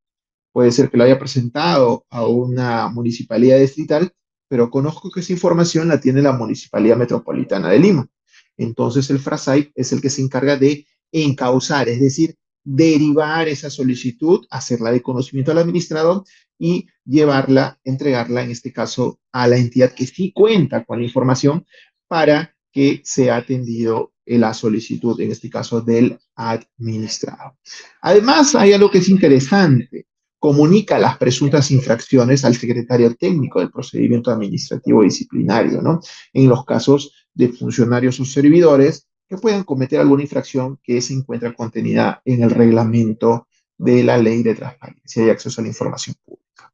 Puede ser que la haya presentado a una municipalidad distrital, pero conozco que esa información la tiene la Municipalidad Metropolitana de Lima. Entonces el FRASAI es el que se encarga de encauzar, es decir, derivar esa solicitud, hacerla de conocimiento al administrador y llevarla, entregarla en este caso a la entidad que sí cuenta con la información para que sea atendido la solicitud, en este caso del administrado. Además, hay algo que es interesante. Comunica las presuntas infracciones al secretario técnico del procedimiento administrativo disciplinario, ¿no? En los casos de funcionarios o servidores que puedan cometer alguna infracción que se encuentra contenida en el reglamento de la Ley de Transparencia y Acceso a la Información Pública.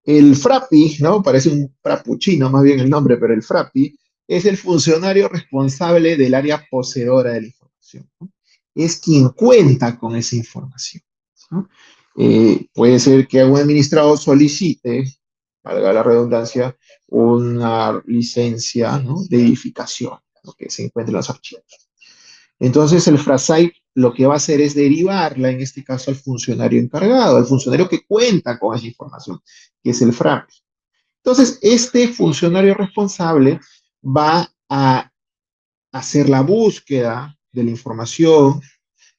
El FRAPI, ¿no? Parece un frappuccino, más bien el nombre, pero el FRAPI es el funcionario responsable del área poseedora de la información, ¿no? Es quien cuenta con esa información, ¿no? Puede ser que un administrador solicite, valga la redundancia, una licencia, ¿no?, de edificación, ¿no?, que se encuentre en los archivos. Entonces el FRASAI lo que va a hacer es derivarla, en este caso, al funcionario encargado, al funcionario que cuenta con esa información, que es el FRAP. Entonces, este funcionario responsable va a hacer la búsqueda de la información,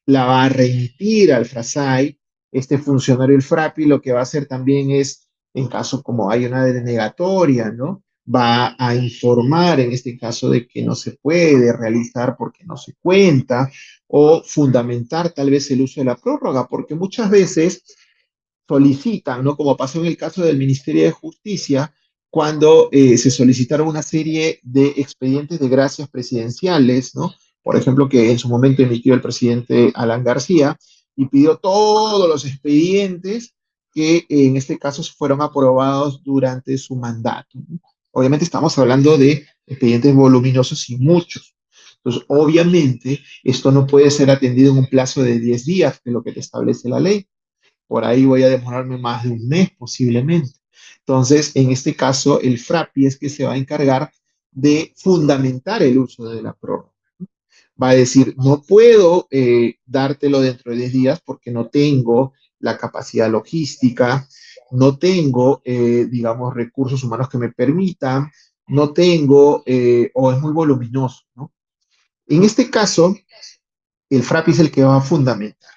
la va a remitir al FRASAI. Este funcionario, el FRAPI, lo que va a hacer también es, en caso como hay una denegatoria, ¿no?, va a informar en este caso de que no se puede realizar porque no se cuenta, o fundamentar tal vez el uso de la prórroga, porque muchas veces solicitan, ¿no? Como pasó en el caso del Ministerio de Justicia, cuando se solicitaron una serie de expedientes de gracias presidenciales, ¿no? Por ejemplo, que en su momento emitió el presidente Alan García y pidió todos los expedientes que en este caso fueron aprobados durante su mandato, ¿no? Obviamente estamos hablando de expedientes voluminosos y muchos. Entonces, obviamente, esto no puede ser atendido en un plazo de 10 días, que es lo que te establece la ley. Por ahí voy a demorarme más de un mes posiblemente. Entonces, en este caso, el FRAPI es que se va a encargar de fundamentar el uso de la prórroga. Va a decir, no puedo dártelo dentro de 10 días porque no tengo la capacidad logística, no tengo, digamos, recursos humanos que me permitan, no tengo, o es muy voluminoso, ¿no? En este caso, el FRAPI es el que va a fundamentar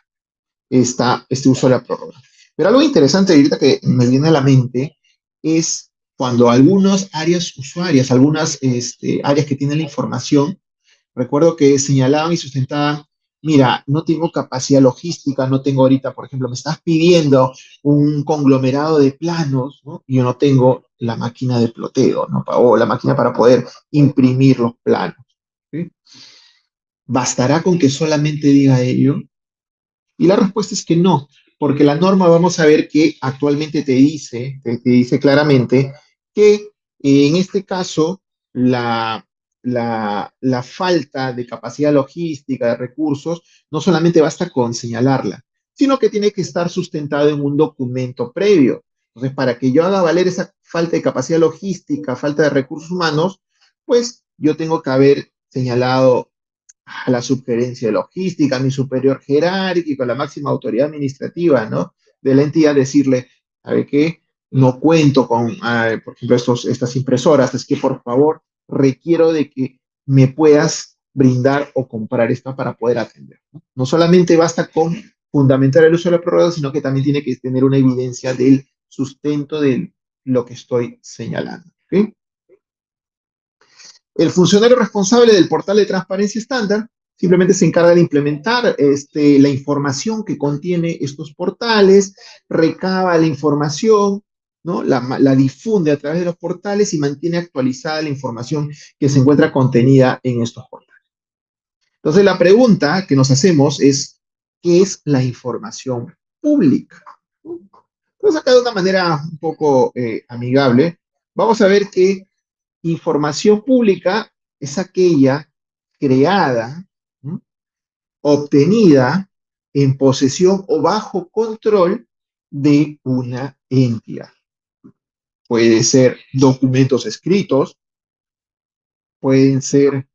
este uso de la prórroga. Pero algo interesante ahorita que me viene a la mente es cuando algunas áreas usuarias, algunas áreas que tienen la información, recuerdo que señalaban y sustentaban, mira, no tengo capacidad logística, no tengo ahorita, por ejemplo, me estás pidiendo un conglomerado de planos, ¿no? Y yo no tengo la máquina de ploteo, ¿no? O la máquina para poder imprimir los planos, ¿sí? ¿Bastará con que solamente diga ello? Y la respuesta es que no, porque la norma vamos a ver que actualmente te dice claramente que en este caso la falta de capacidad logística, de recursos, no solamente basta con señalarla, sino que tiene que estar sustentado en un documento previo. Entonces, para que yo haga valer esa falta de capacidad logística, falta de recursos humanos, pues yo tengo que haber señalado a la subgerencia de logística, a mi superior jerárquico, a la máxima autoridad administrativa, ¿no?, de la entidad, decirle, ¿sabe qué? No cuento con, por ejemplo, estas impresoras, es que por favor requiero de que me puedas brindar o comprar esta para poder atender, ¿no? No solamente basta con fundamentar el uso de la prórroga, sino que también tiene que tener una evidencia del sustento de lo que estoy señalando, ¿ok? El funcionario responsable del portal de transparencia estándar simplemente se encarga de implementar la información que contiene estos portales, recaba la información, ¿no?, la difunde a través de los portales y mantiene actualizada la información que se encuentra contenida en estos portales. Entonces, la pregunta que nos hacemos es, ¿qué es la información pública? Entonces, acá de una manera un poco amigable, vamos a ver que información pública es aquella creada, ¿no?, obtenida en posesión o bajo control de una entidad. Puede ser documentos escritos, pueden ser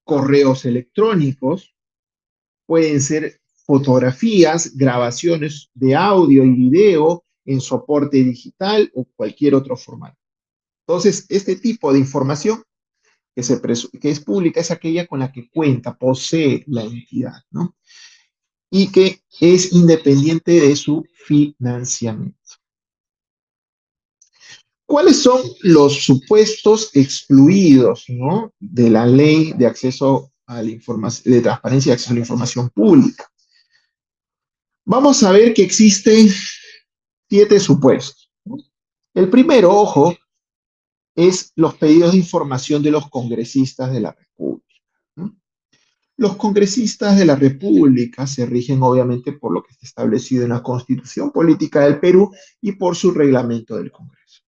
correos electrónicos, pueden ser fotografías, grabaciones de audio y video en soporte digital o cualquier otro formato. Entonces, este tipo de información que es pública es aquella con la que cuenta, posee la entidad, ¿no? y que es independiente de su financiamiento. ¿Cuáles son los supuestos excluidos, ¿no?, de la ley de acceso a la información, de transparencia y acceso a la información pública? Vamos a ver que existen 7 supuestos, ¿no? El primero, ojo, es los pedidos de información de los congresistas de la República, ¿no? Los congresistas de la República se rigen obviamente por lo que está establecido en la Constitución Política del Perú y por su reglamento del Congreso.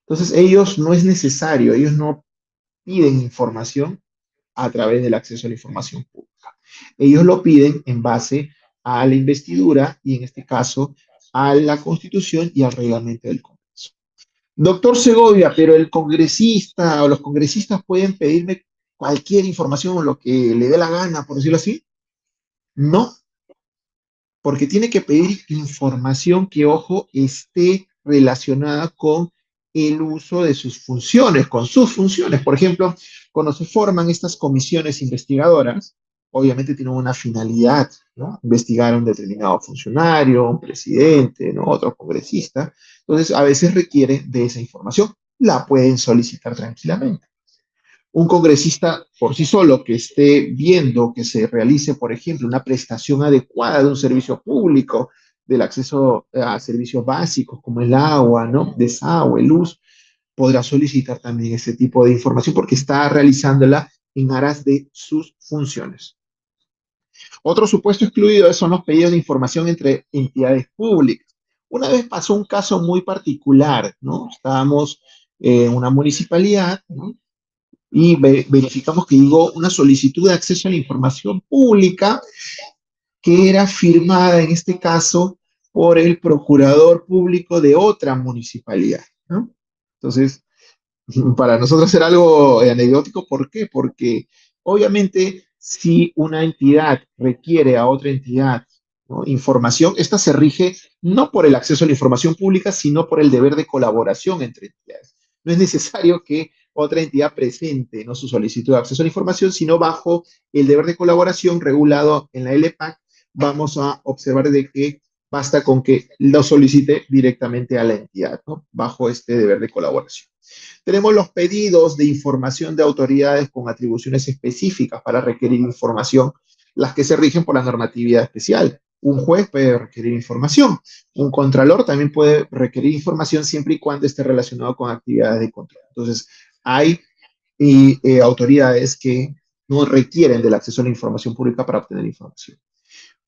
Entonces, ellos no es necesario, ellos no piden información a través del acceso a la información pública. Ellos lo piden en base a la investidura y en este caso a la Constitución y al reglamento del Congreso. Doctor Segovia, pero el congresista o los congresistas pueden pedirme cualquier información o lo que le dé la gana, por decirlo así. No, porque tiene que pedir información que, ojo, esté relacionada con el uso de sus funciones, con sus funciones. Por ejemplo, cuando se forman estas comisiones investigadoras, obviamente tienen una finalidad, ¿no? Investigar a un determinado funcionario, un presidente, ¿no?, otro congresista. Entonces, a veces requieren de esa información. La pueden solicitar tranquilamente. Un congresista por sí solo que esté viendo que se realice, por ejemplo, una prestación adecuada de un servicio público, del acceso a servicios básicos como el agua, ¿no?, desagüe, luz, podrá solicitar también ese tipo de información porque está realizándola en aras de sus funciones. Otro supuesto excluido son los pedidos de información entre entidades públicas. Una vez pasó un caso muy particular, ¿no? Estábamos en una municipalidad, ¿no?, y verificamos que llegó una solicitud de acceso a la información pública que era firmada en este caso por el procurador público de otra municipalidad, ¿no? Entonces, para nosotros era algo anecdótico. ¿Por qué? Porque obviamente si una entidad requiere a otra entidad, ¿no?, información, esta se rige no por el acceso a la información pública, sino por el deber de colaboración entre entidades. No es necesario que otra entidad presente, ¿no?, su solicitud de acceso a la información, sino bajo el deber de colaboración regulado en la LPAC, vamos a observar de que basta con que lo solicite directamente a la entidad, ¿no?, bajo este deber de colaboración. Tenemos los pedidos de información de autoridades con atribuciones específicas para requerir información, las que se rigen por la normatividad especial. Un juez puede requerir información, un contralor también puede requerir información siempre y cuando esté relacionado con actividades de control. Entonces, hay autoridades que no requieren del acceso a la información pública para obtener información.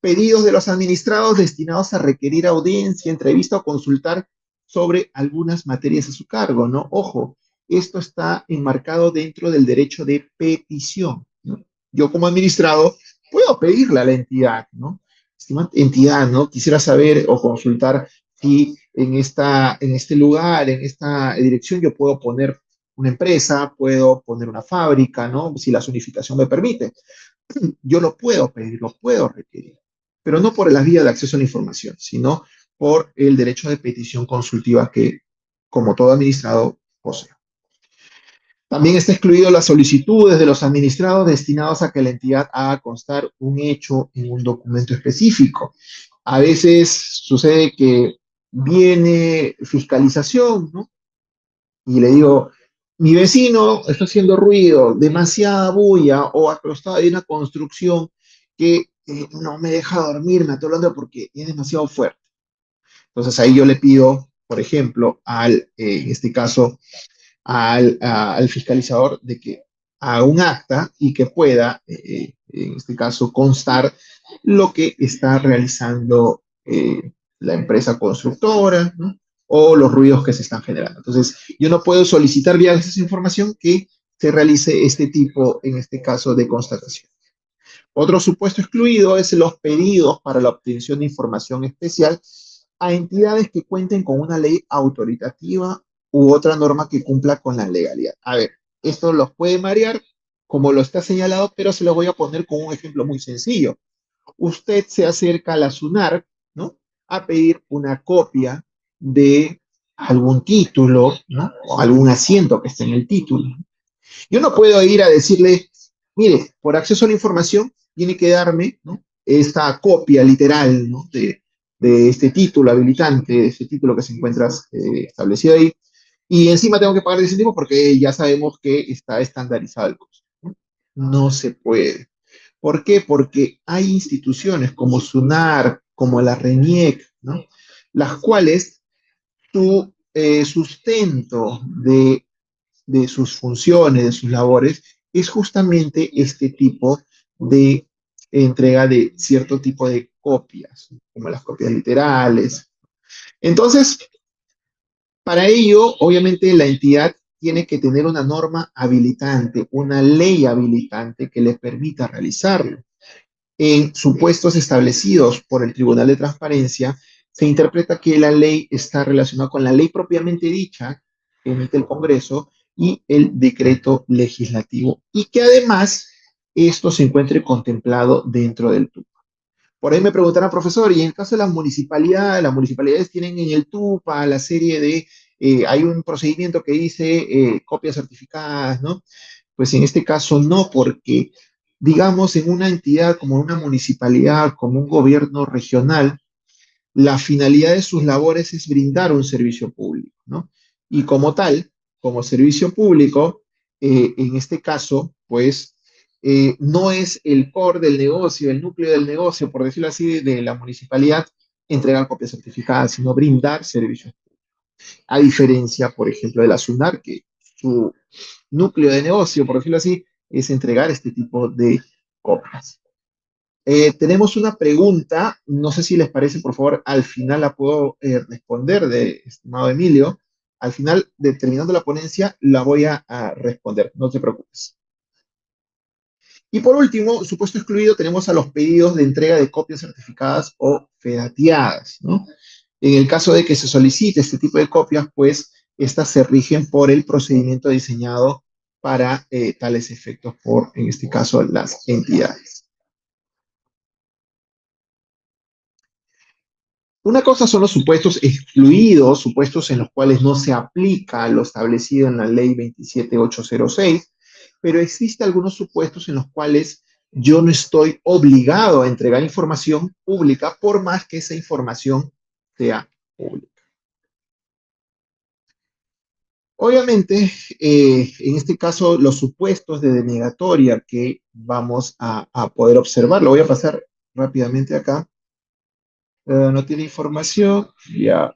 Pedidos de los administrados destinados a requerir audiencia, entrevista o consultar sobre algunas materias a su cargo, ¿no? Ojo, esto está enmarcado dentro del derecho de petición, ¿no? Yo como administrado puedo pedirle a la entidad, ¿no? Estimada entidad, ¿no?, quisiera saber o consultar si en este lugar, en esta dirección, yo puedo poner una empresa, puedo poner una fábrica, ¿no?, si la zonificación me permite. Yo lo puedo pedir, lo puedo requerir, pero no por la vía de acceso a la información, sino por el derecho de petición consultiva que, como todo administrado, posee. También está excluido las solicitudes de los administrados destinados a que la entidad haga constar un hecho en un documento específico. A veces sucede que viene fiscalización, ¿no?, y le digo, mi vecino está haciendo ruido, demasiada bulla, o al costado hay una construcción que no me deja dormir, me atolonda porque es demasiado fuerte. Entonces ahí yo le pido, por ejemplo, en este caso, al fiscalizador de que haga un acta y que pueda, en este caso, constar lo que está realizando la empresa constructora, ¿no?, o los ruidos que se están generando. Entonces, yo no puedo solicitar vía esa información que se realice este tipo, en este caso, de constatación. Otro supuesto excluido es los pedidos para la obtención de información especial a entidades que cuenten con una ley autoritativa u otra norma que cumpla con la legalidad. A ver, esto los puede marear, como lo está señalado, pero se lo voy a poner con un ejemplo muy sencillo. Usted se acerca a la SUNAR, ¿no?, a pedir una copia de algún título, ¿no?, o algún asiento que esté en el título. Yo no puedo ir a decirle, mire, por acceso a la información tiene que darme, ¿no?, esta copia literal, ¿no? de este título habilitante, de este título que se encuentra establecido ahí, y encima tengo que pagar 10 céntimos porque ya sabemos que está estandarizado el costo. No, no se puede. ¿Por qué? Porque hay instituciones como SUNAR, como la RENIEC, ¿no? Las cuales su sustento de sus funciones, de sus labores, es justamente este tipo de entrega de cierto tipo de copias, como las copias literales. Entonces, para ello, obviamente, la entidad tiene que tener una norma habilitante, una ley habilitante que le permita realizarlo. En supuestos establecidos por el Tribunal de Transparencia, se interpreta que la ley está relacionada con la ley propiamente dicha que emite el Congreso y el decreto legislativo, y que además esto se encuentre contemplado dentro del TUPA. Por ahí me preguntarán, profesor, y en el caso de las municipalidades tienen en el TUPA la serie de, hay un procedimiento que dice copias certificadas, ¿no? Pues en este caso no, porque digamos en una entidad como una municipalidad, como un gobierno regional, la finalidad de sus labores es brindar un servicio público, ¿no? Y como tal, como servicio público, en este caso, pues no es el core del negocio, el núcleo del negocio, por decirlo así, de la municipalidad, entregar copias certificadas, sino brindar servicios. A diferencia, por ejemplo, de la SUNAR, que su núcleo de negocio, por decirlo así, es entregar este tipo de copias. Tenemos una pregunta, no sé si les parece, por favor, al final la puedo responder, de estimado Emilio. Al final, terminando la ponencia, la voy a responder, no te preocupes. Y por último, supuesto excluido, tenemos a los pedidos de entrega de copias certificadas o fedateadas, ¿no? En el caso de que se solicite este tipo de copias, pues estas se rigen por el procedimiento diseñado para tales efectos por, en este caso, las entidades. Una cosa son los supuestos excluidos, supuestos en los cuales no se aplica lo establecido en la ley 27806, pero existen algunos supuestos en los cuales yo no estoy obligado a entregar información pública por más que esa información sea pública. Obviamente, en este caso, los supuestos de denegatoria que vamos a poder observar, lo voy a pasar rápidamente acá. No tiene información, ya.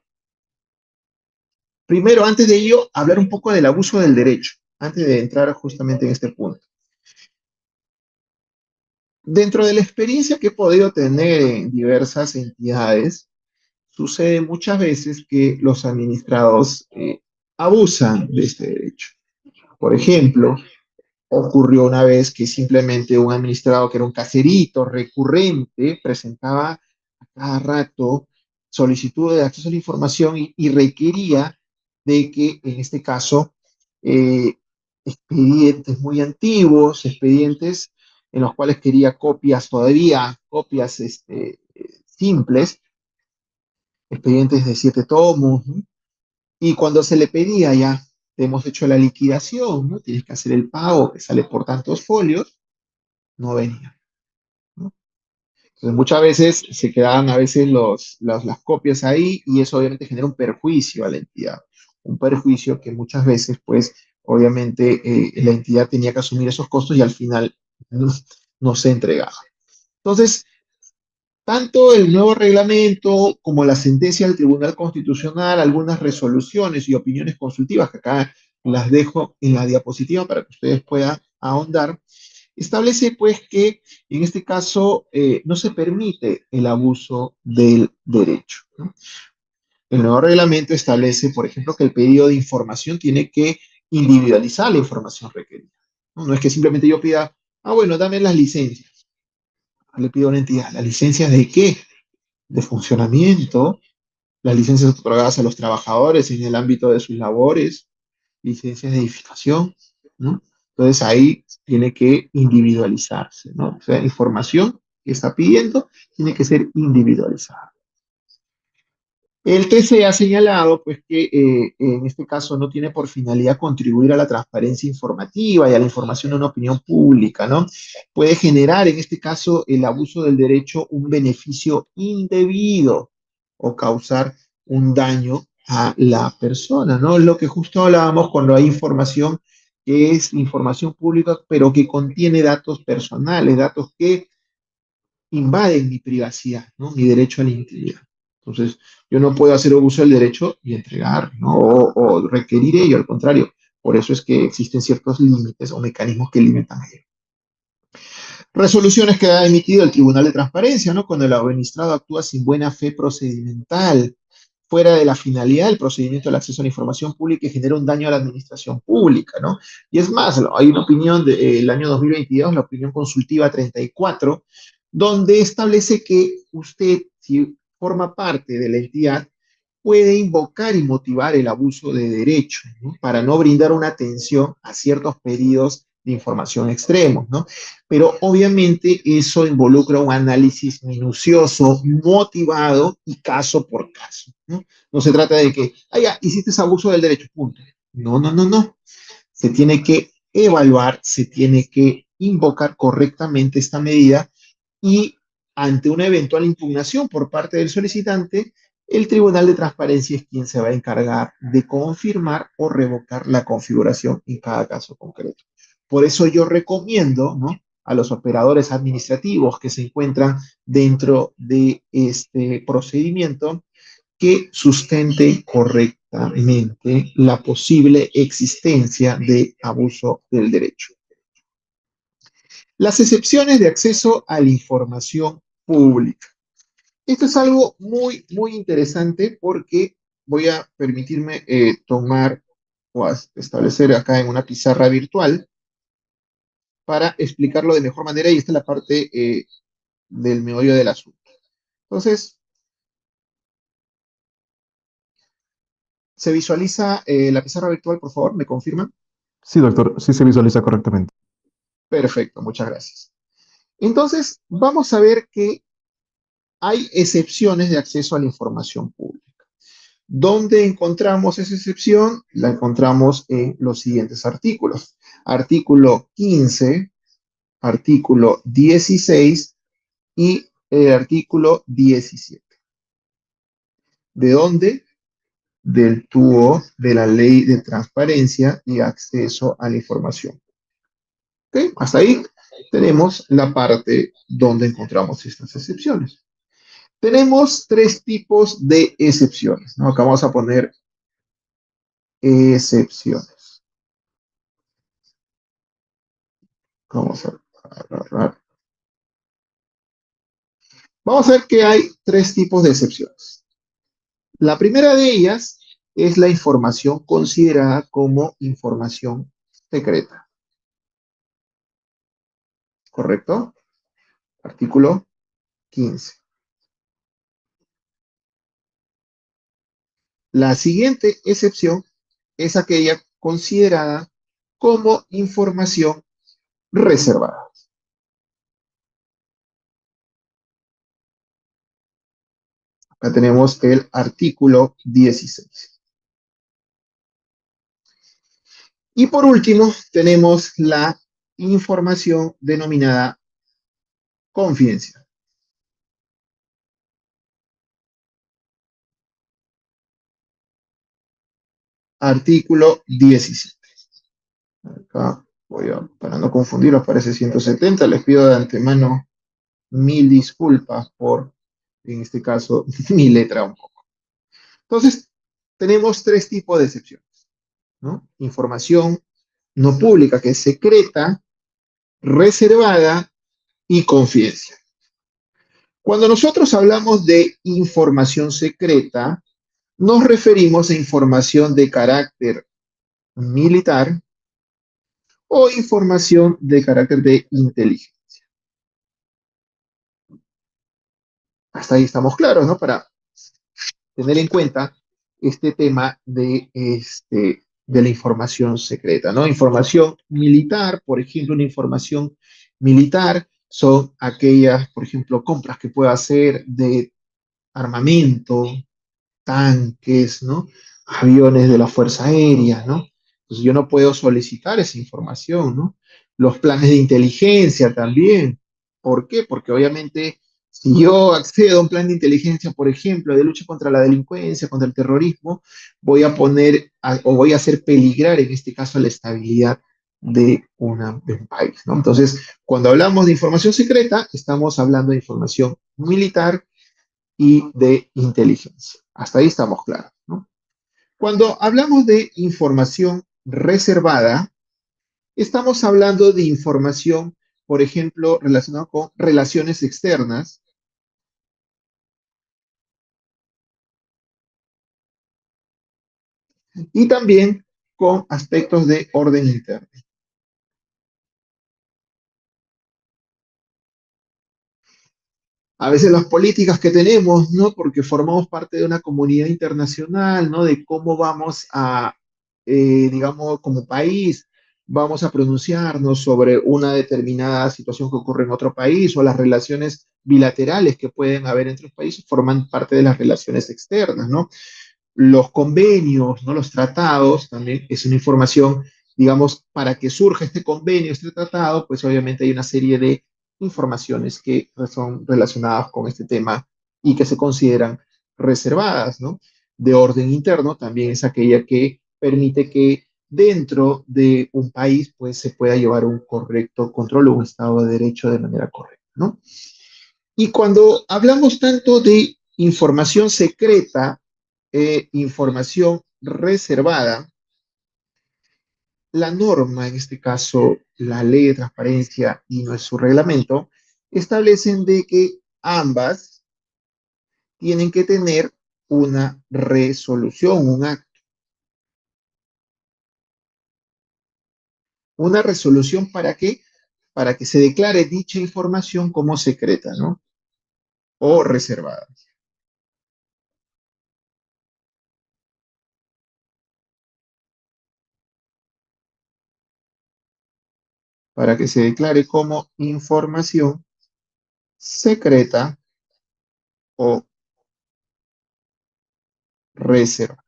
Primero, antes de ello, hablar un poco del abuso del derecho, antes de entrar justamente en este punto. Dentro de la experiencia que he podido tener en diversas entidades, sucede muchas veces que los administrados abusan de este derecho. Por ejemplo, ocurrió una vez que simplemente un administrado que era un caserito recurrente presentaba a cada rato solicitud de acceso a la información y requería de que, en este caso, eh, expedientes muy antiguos, expedientes en los cuales quería copias todavía, copias simples, expedientes de 7 tomos, ¿no? Y cuando se le pedía ya, te hemos hecho la liquidación, ¿no? Tienes que hacer el pago que sale por tantos folios, no venía, ¿no? Entonces muchas veces se quedaban a veces las copias ahí y eso obviamente genera un perjuicio a la entidad, un perjuicio que muchas veces pues obviamente la entidad tenía que asumir esos costos y al final no, no se entregaba. Entonces, tanto el nuevo reglamento como la sentencia del Tribunal Constitucional, algunas resoluciones y opiniones consultivas, que acá las dejo en la diapositiva para que ustedes puedan ahondar, establece pues que en este caso no se permite el abuso del derecho, ¿no? El nuevo reglamento establece, por ejemplo, que el pedido de información tiene que individualizar la información requerida. No, no es que simplemente yo pida, ah, bueno, dame las licencias. Le pido a una entidad, ¿las licencias de qué? De funcionamiento, las licencias otorgadas a los trabajadores en el ámbito de sus labores, licencias de edificación, ¿no? Entonces ahí tiene que individualizarse, ¿no? O sea, información que está pidiendo tiene que ser individualizada. El TC ha señalado pues, que en este caso no tiene por finalidad contribuir a la transparencia informativa y a la información de una opinión pública, ¿no? Puede generar en este caso el abuso del derecho un beneficio indebido o causar un daño a la persona, ¿no? Lo que justo hablábamos cuando hay información que es información pública, pero que contiene datos personales, datos que invaden mi privacidad, ¿no? Mi derecho a la intimidad. Entonces, yo no puedo hacer uso del derecho y entregar, ¿no? O requerir ello, al contrario. Por eso es que existen ciertos límites o mecanismos que limitan ello. Resoluciones que ha emitido el Tribunal de Transparencia, ¿no? Cuando el administrado actúa sin buena fe procedimental, fuera de la finalidad del procedimiento del acceso a la información pública y genera un daño a la administración pública, ¿no? Y es más, hay una opinión del año 2022, la opinión consultiva 34, donde establece que usted, si forma parte de la entidad, puede invocar y motivar el abuso de derechos, ¿no? Para no brindar una atención a ciertos pedidos de información extremos, ¿no? Pero obviamente eso involucra un análisis minucioso, motivado y caso por caso, ¿no? No se trata de que, ah, ya, hiciste ese abuso del derecho, punto. No, no, no, no. Se tiene que evaluar, se tiene que invocar correctamente esta medida y ante una eventual impugnación por parte del solicitante, el Tribunal de Transparencia es quien se va a encargar de confirmar o revocar la configuración en cada caso concreto. Por eso yo recomiendo, ¿no?, a los operadores administrativos que se encuentran dentro de este procedimiento que sustenten correctamente la posible existencia de abuso del derecho. Las excepciones de acceso a la información pública. Esto es algo muy, muy interesante porque voy a permitirme tomar o establecer acá en una pizarra virtual para explicarlo de mejor manera y esta es la parte del meollo del asunto. Entonces, ¿se visualiza la pizarra virtual, por favor? ¿Me confirman?
Sí, doctor, sí se visualiza correctamente.
Perfecto, muchas gracias. Entonces, vamos a ver que hay excepciones de acceso a la información pública. ¿Dónde encontramos esa excepción? La encontramos en los siguientes artículos. Artículo 15, artículo 16 y el artículo 17. ¿De dónde? Del TUO de la Ley de Transparencia y Acceso a la Información. ¿Ok? Hasta ahí tenemos la parte donde encontramos estas excepciones. Tenemos tres tipos de excepciones, ¿no? Acá vamos a poner excepciones. Vamos a agarrar. Vamos a ver que hay tres tipos de excepciones. La primera de ellas es la información considerada como información secreta. ¿Correcto? Artículo 15. La siguiente excepción es aquella considerada como información reservada. Acá tenemos el artículo 16. Y por último, tenemos la información denominada confidencial. Artículo 17. Acá voy a, para no confundirlos, parece 170. Les pido de antemano mil disculpas por, en este caso, mi letra un poco. Entonces, tenemos tres tipos de excepciones, ¿no? Información no pública, que es secreta, reservada y confidencial. Cuando nosotros hablamos de información secreta, nos referimos a información de carácter militar o información de carácter de inteligencia. Hasta ahí estamos claros, ¿no? Para tener en cuenta este tema de la información secreta, ¿no? Información militar, por ejemplo, una información militar son aquellas, por ejemplo, compras que pueda hacer de armamento, tanques, ¿no? Aviones de la Fuerza Aérea, ¿no? Entonces yo no puedo solicitar esa información, ¿no? Los planes de inteligencia también. ¿Por qué? Porque obviamente si yo accedo a un plan de inteligencia, por ejemplo, de lucha contra la delincuencia, contra el terrorismo, voy a o voy a hacer peligrar, en este caso, la estabilidad de un país, ¿no? Entonces, cuando hablamos de información secreta, estamos hablando de información militar y de inteligencia. Hasta ahí estamos claros, ¿no? Cuando hablamos de información reservada, estamos hablando de información, por ejemplo, relacionada con relaciones externas y también con aspectos de orden interno. A veces las políticas que tenemos, ¿no? Porque formamos parte de una comunidad internacional, ¿no? De cómo vamos a, digamos, como país, vamos a pronunciarnos sobre una determinada situación que ocurre en otro país o las relaciones bilaterales que pueden haber entre los países forman parte de las relaciones externas, ¿no? Los convenios, ¿no? Los tratados, también es una información, digamos, para que surja este convenio, este tratado, pues obviamente hay una serie de informaciones que son relacionadas con este tema y que se consideran reservadas, ¿no? De orden interno también es aquella que permite que dentro de un país pues se pueda llevar un correcto control o un Estado de Derecho de manera correcta, ¿no? Y cuando hablamos tanto de información secreta, información reservada, la norma, en este caso la ley de transparencia y nuestro reglamento, establecen de que ambas tienen que tener una resolución, un acto, una resolución para que se declare dicha información como secreta, ¿no? O reservada, para que se declare como información secreta o reservada.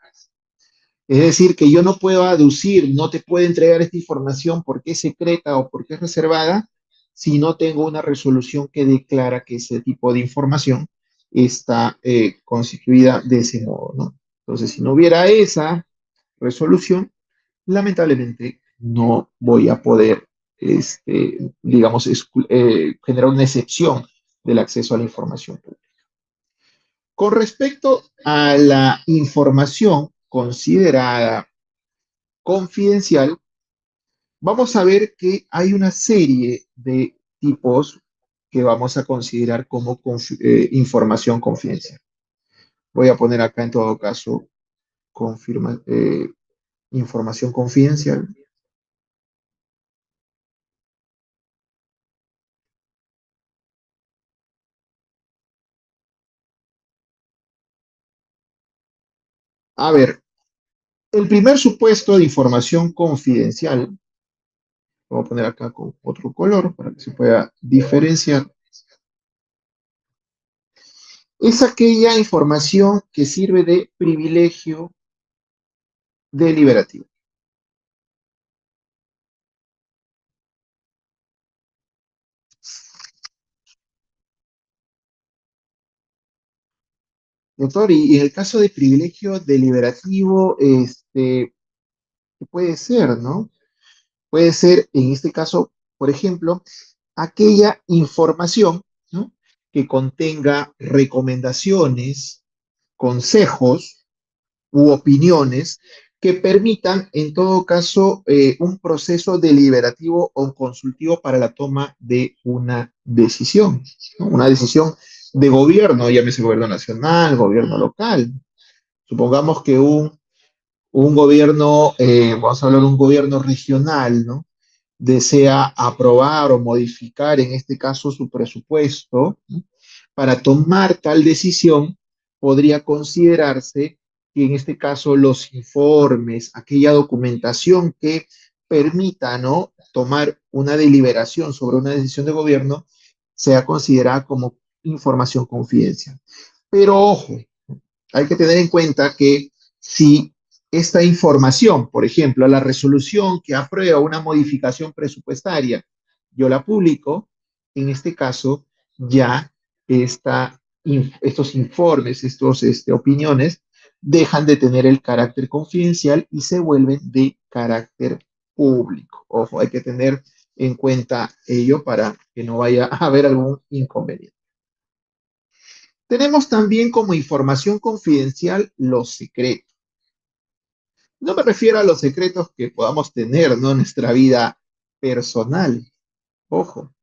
Es decir, que yo no puedo aducir, no te puedo entregar esta información porque es secreta o porque es reservada si no tengo una resolución que declara que ese tipo de información está constituida de ese modo, ¿no? Entonces, si no hubiera esa resolución, lamentablemente no voy a poder, digamos, generar una excepción del acceso a la información pública. Con respecto a la información considerada confidencial, vamos a ver que hay una serie de tipos que vamos a considerar como información confidencial. Voy a poner acá en todo caso información confidencial. A ver, el primer supuesto de información confidencial, voy a poner acá con otro color para que se pueda diferenciar, es aquella información que sirve de privilegio deliberativo. Doctor, y en el caso de privilegio deliberativo, ¿qué puede ser, no? Puede ser, en este caso, por ejemplo, aquella información, ¿no? Que contenga recomendaciones, consejos u opiniones que permitan, en todo caso, un proceso deliberativo o consultivo para la toma de una decisión, ¿no? Una decisión de gobierno, llámese gobierno nacional, gobierno local. Supongamos que un gobierno, vamos a hablar de un gobierno regional, ¿no? Desea aprobar o modificar, en este caso, su presupuesto, ¿no? Para tomar tal decisión, podría considerarse que en este caso los informes, aquella documentación que permita, ¿no? Tomar una deliberación sobre una decisión de gobierno, sea considerada como información confidencial. Pero ojo, Hay que tener en cuenta que si esta información, por ejemplo, la resolución que aprueba una modificación presupuestaria, yo la publico, en este caso ya estos informes, estas opiniones, dejan de tener el carácter confidencial y se vuelven de carácter público. Ojo, hay que tener en cuenta ello para que no vaya a haber algún inconveniente. Tenemos también como información confidencial los secretos. No me refiero a los secretos que podamos tener, ¿no? En nuestra vida personal. Ojo,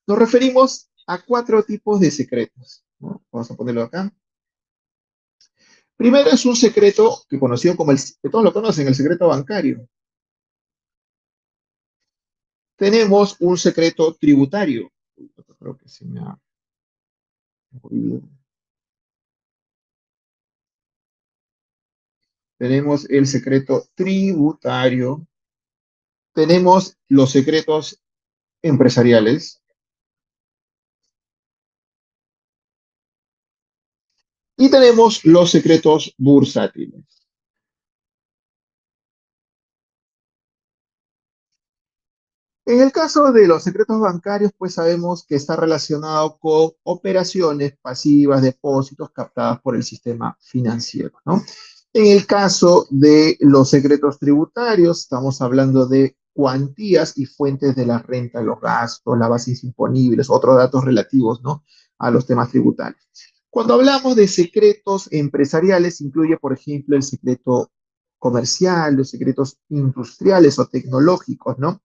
nos referimos a cuatro tipos de secretos, ¿no? Vamos a ponerlo acá. Primero es un secreto que conocido como que todos lo conocen, el secreto bancario. Tenemos un secreto tributario. Creo que se me ha ocurrido. Tenemos el secreto tributario. Tenemos los secretos empresariales. Y tenemos los secretos bursátiles. En el caso de los secretos bancarios, pues sabemos que está relacionado con operaciones pasivas, depósitos captadas por el sistema financiero, ¿no? En el caso de los secretos tributarios, estamos hablando de cuantías y fuentes de la renta, los gastos, las bases imponibles, otros datos relativos, ¿no? A los temas tributarios. Cuando hablamos de secretos empresariales, incluye, por ejemplo, el secreto comercial, los secretos industriales o tecnológicos, ¿no?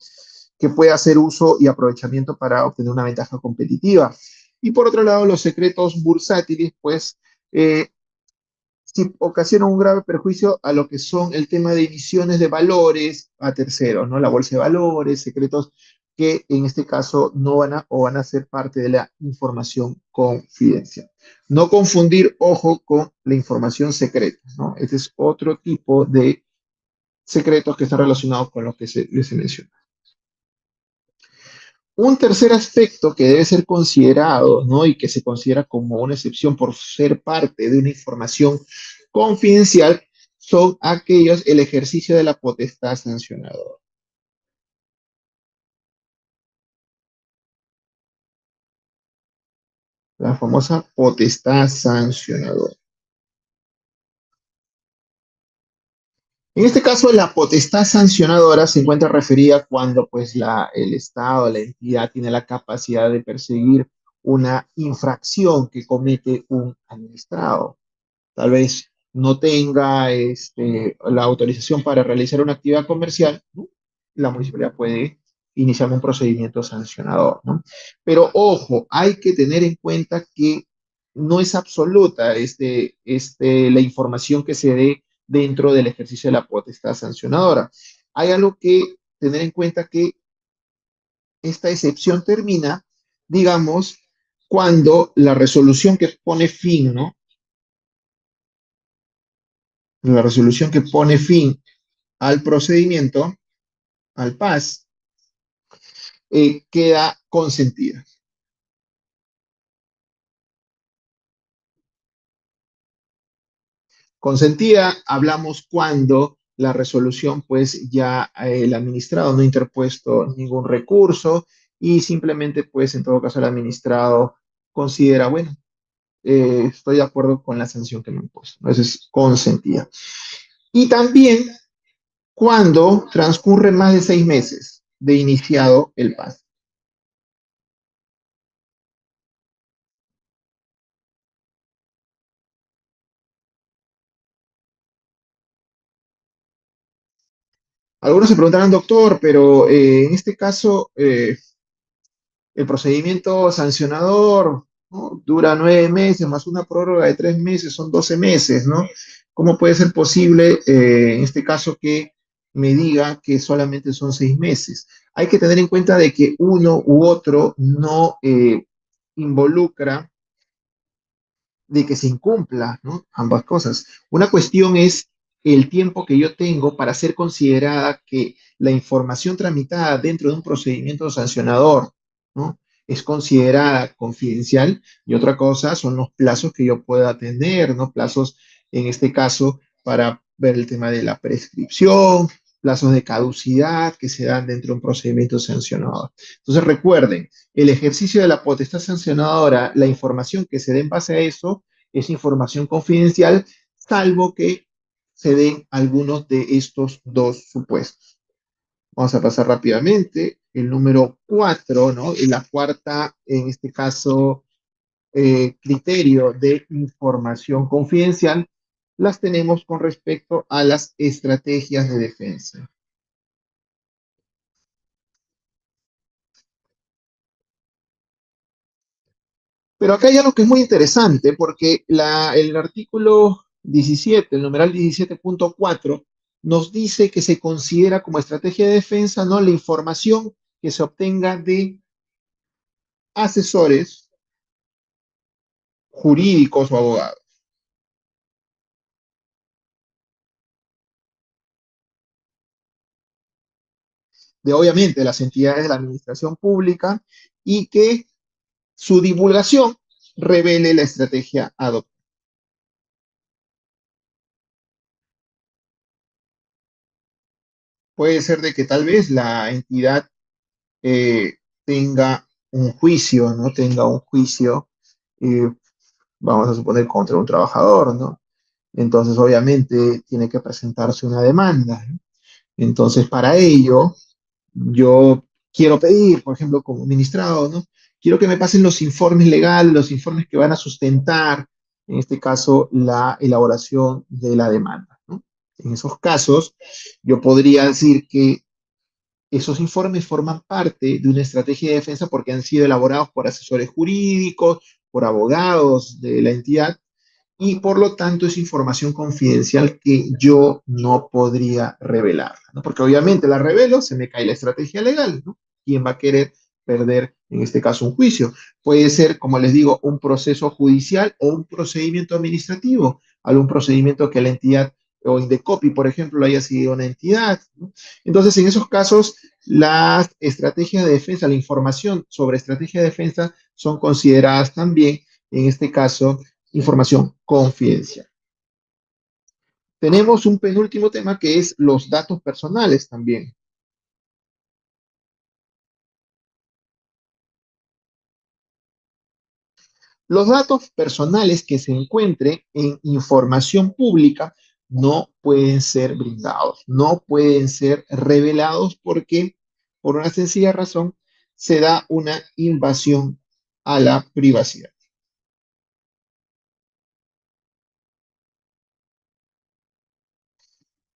Que puede hacer uso y aprovechamiento para obtener una ventaja competitiva. Y por otro lado, los secretos bursátiles, pues, si ocasionan un grave perjuicio a lo que son el tema de emisiones de valores a terceros, ¿no? La bolsa de valores, secretos que en este caso no van a ser parte de la información confidencial. No confundir, ojo, con la información secreta, ¿no? Este es otro tipo de secretos que está relacionado con lo que les he mencionado. Un tercer aspecto que debe ser considerado, ¿no? Y que se considera como una excepción por ser parte de una información confidencial son aquellos, el ejercicio de la potestad sancionadora. La famosa potestad sancionadora. En este caso, la potestad sancionadora se encuentra referida cuando pues, el Estado, la entidad, tiene la capacidad de perseguir una infracción que comete un administrado. Tal vez no tenga la autorización para realizar una actividad comercial, ¿no? La municipalidad puede iniciar un procedimiento sancionador, ¿no? Pero ojo, hay que tener en cuenta que no es absoluta la información que se dé dentro del ejercicio de la potestad sancionadora. Hay algo que tener en cuenta que esta excepción termina, digamos, cuando la resolución que pone fin, ¿no? La resolución que pone fin al procedimiento, al PAS, queda consentida. Consentida, hablamos cuando la resolución, pues ya el administrado no ha interpuesto ningún recurso y simplemente, pues en todo caso, el administrado considera, bueno, estoy de acuerdo con la sanción que me han puesto, ¿no? Eso es consentida. Y también cuando transcurren más de 6 meses de iniciado el PAS. Algunos se preguntarán, doctor, pero en este caso el procedimiento sancionador, ¿no? Dura 9 meses más una prórroga de 3 meses, son 12 meses, ¿no? ¿Cómo puede ser posible en este caso que me diga que solamente son 6 meses? Hay que tener en cuenta de que uno u otro no involucra de que se incumpla, ¿no? Ambas cosas. Una cuestión es el tiempo que yo tengo para ser considerada que la información tramitada dentro de un procedimiento sancionador, ¿no? es considerada confidencial y otra cosa son los plazos que yo pueda tener, ¿no? Plazos, en este caso, para ver el tema de la prescripción, plazos de caducidad que se dan dentro de un procedimiento sancionador. Entonces, recuerden, el ejercicio de la potestad sancionadora, la información que se dé en base a eso, es información confidencial, salvo que se den algunos de estos dos supuestos. Vamos a pasar rápidamente. El número 4, ¿no? Y la cuarta, en este caso, criterio de información confidencial, las tenemos con respecto a las estrategias de defensa. Pero acá hay algo que es muy interesante, porque el artículo 17, el numeral 17.4, nos dice que se considera como estrategia de defensa, ¿no? La información que se obtenga de asesores jurídicos o abogados, de obviamente las entidades de la administración pública y que su divulgación revele la estrategia adoptada. Puede ser de que tal vez la entidad eh, tenga un juicio, ¿no? Tenga un juicio, eh, vamos a suponer, contra un trabajador, ¿no? Entonces, obviamente, tiene que presentarse una demanda, ¿no? Entonces, para ello, yo quiero pedir, por ejemplo, como ministrado, ¿no? Quiero que me pasen los informes legales, los informes que van a sustentar, en este caso, la elaboración de la demanda, ¿no? En esos casos, yo podría decir que esos informes forman parte de una estrategia de defensa porque han sido elaborados por asesores jurídicos, por abogados de la entidad y por lo tanto es información confidencial que yo no podría revelar, ¿no? Porque obviamente la revelo, se me cae la estrategia legal, ¿no? ¿Quién va a querer perder, en este caso, un juicio? Puede ser, como les digo, un proceso judicial o un procedimiento administrativo, algún procedimiento que la entidad o Indecopi, por ejemplo, haya sido una entidad, ¿no? Entonces, en esos casos, las estrategias de defensa, la información sobre estrategia de defensa son consideradas también, en este caso, información confidencial. Tenemos un penúltimo tema que es los datos personales también. Los datos personales que se encuentren en información pública no pueden ser brindados, no pueden ser revelados porque, por una sencilla razón, se da una invasión a la privacidad.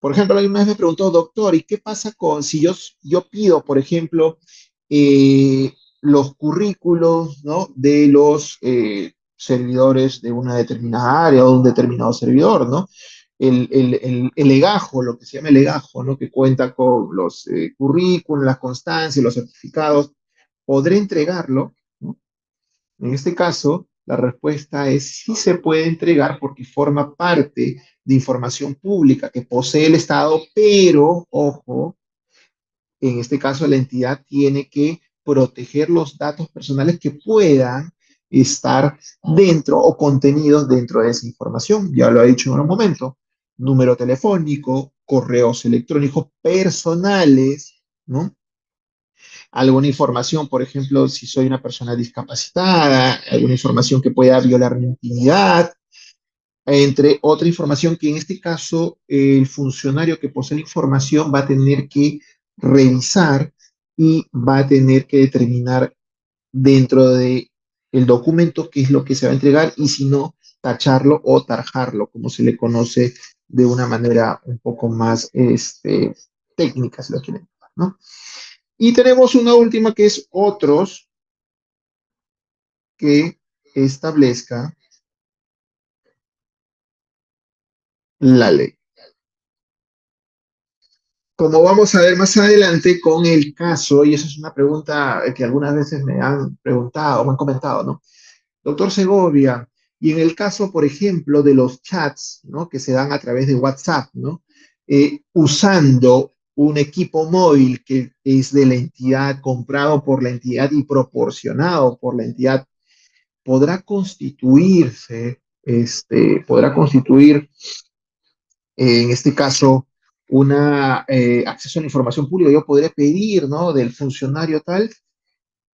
Por ejemplo, alguien más me preguntó, doctor, ¿y qué pasa con si yo pido, por ejemplo, eh, los currículos, ¿no? De los servidores de una determinada área o de un determinado servidor, ¿no? El legajo, lo que se llama el legajo, ¿no? Que cuenta con los currículos, las constancias, los certificados, ¿podré entregarlo? ¿No? En este caso, la respuesta es sí se puede entregar porque forma parte de información pública que posee el Estado, pero, ojo, en este caso la entidad tiene que proteger los datos personales que puedan estar dentro o contenidos dentro de esa información. Ya lo he dicho en un momento. Número telefónico, correos electrónicos personales, ¿no? Alguna información, por ejemplo, si soy una persona discapacitada, alguna información que pueda violar mi intimidad, entre otra información que en este caso el funcionario que posee la información va a tener que revisar y va a tener que determinar dentro de el documento qué es lo que se va a entregar y si no, tacharlo o tarjarlo, como se le conoce de una manera un poco más técnica, si lo quieren llamar, ¿no? Y tenemos una última que es otros que establezca la ley. Como vamos a ver más adelante con el caso, y esa es una pregunta que algunas veces me han preguntado, me han comentado, ¿no? Doctor Segovia, y en el caso, por ejemplo, de los chats, ¿no? Que se dan a través de WhatsApp, ¿no? Usando un equipo móvil que es de la entidad, comprado por la entidad y proporcionado por la entidad, podrá constituirse, podrá constituir, en este caso, una acceso a la información pública. Yo podré pedir, ¿no?, del funcionario tal.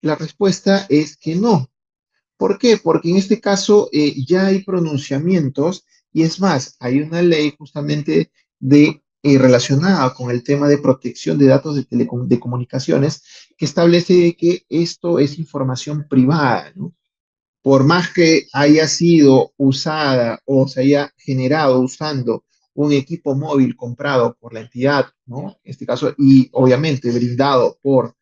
La respuesta es que no. ¿Por qué? Porque en este caso ya hay pronunciamientos y es más, hay una ley justamente relacionada con el tema de protección de datos de comunicaciones que establece que esto es información privada, ¿no? Por más que haya sido usada o se haya generado usando un equipo móvil comprado por la entidad, ¿no? En este caso, y obviamente brindado por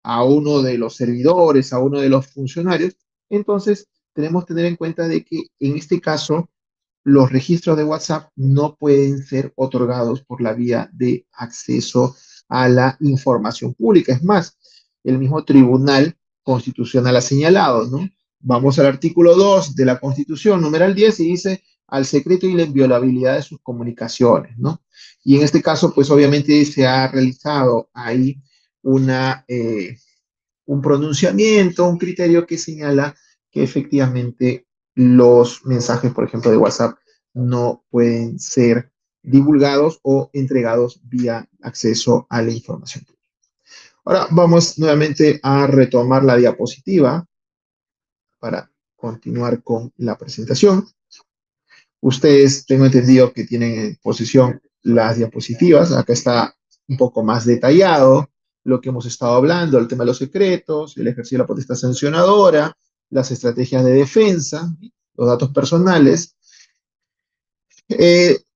a uno de los servidores, a uno de los funcionarios, entonces tenemos que tener en cuenta de que en este caso los registros de WhatsApp no pueden ser otorgados por la vía de acceso a la información pública. Es más, el mismo Tribunal Constitucional ha señalado, ¿no? Vamos al artículo 2 de la Constitución, numeral 10, y dice al secreto y la inviolabilidad de sus comunicaciones, ¿no? Y en este caso, pues obviamente se ha realizado ahí una, un pronunciamiento, un criterio que señala que efectivamente los mensajes, por ejemplo, de WhatsApp no pueden ser divulgados o entregados vía acceso a la información. Ahora vamos nuevamente a retomar la diapositiva para continuar con la presentación. Ustedes, tengo entendido que tienen en posesión las diapositivas. Acá está un poco más detallado lo que hemos estado hablando, el tema de los secretos, el ejercicio de la potestad sancionadora, las estrategias de defensa, los datos personales.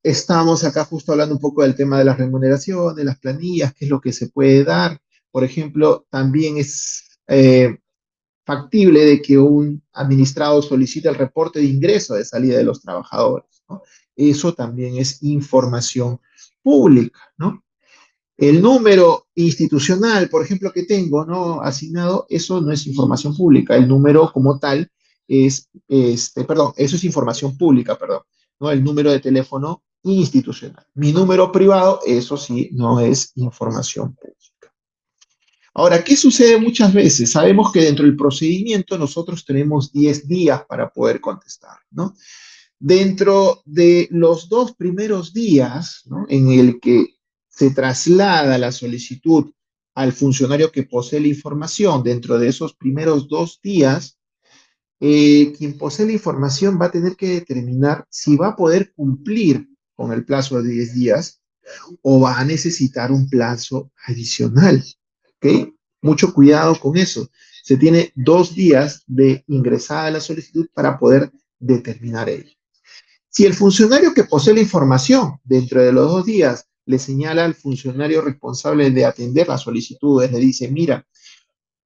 Estamos acá justo hablando un poco del tema de las remuneraciones, las planillas, qué es lo que se puede dar. Por ejemplo, también es factible de que un administrado solicite el reporte de ingreso de salida de los trabajadores, ¿no? Eso también es información pública, ¿no? El número institucional, por ejemplo, que tengo, ¿no?, asignado, eso no es información pública. El número como tal es, perdón, eso es información pública, perdón, ¿no? El número de teléfono institucional. Mi número privado, eso sí, no es información pública. Ahora, ¿qué sucede muchas veces? Sabemos que dentro del procedimiento nosotros tenemos 10 días para poder contestar, ¿no? Dentro de los 2 primeros días, ¿no?, en el que se traslada la solicitud al funcionario que posee la información, dentro de esos primeros 2 días, quien posee la información va a tener que determinar si va a poder cumplir con el plazo de 10 días o va a necesitar un plazo adicional, ¿ok? Mucho cuidado con eso. Se tiene 2 días de ingresada la solicitud para poder determinar ello. Si el funcionario que posee la información dentro de los 2 días le señala al funcionario responsable de atender las solicitudes, le dice, mira,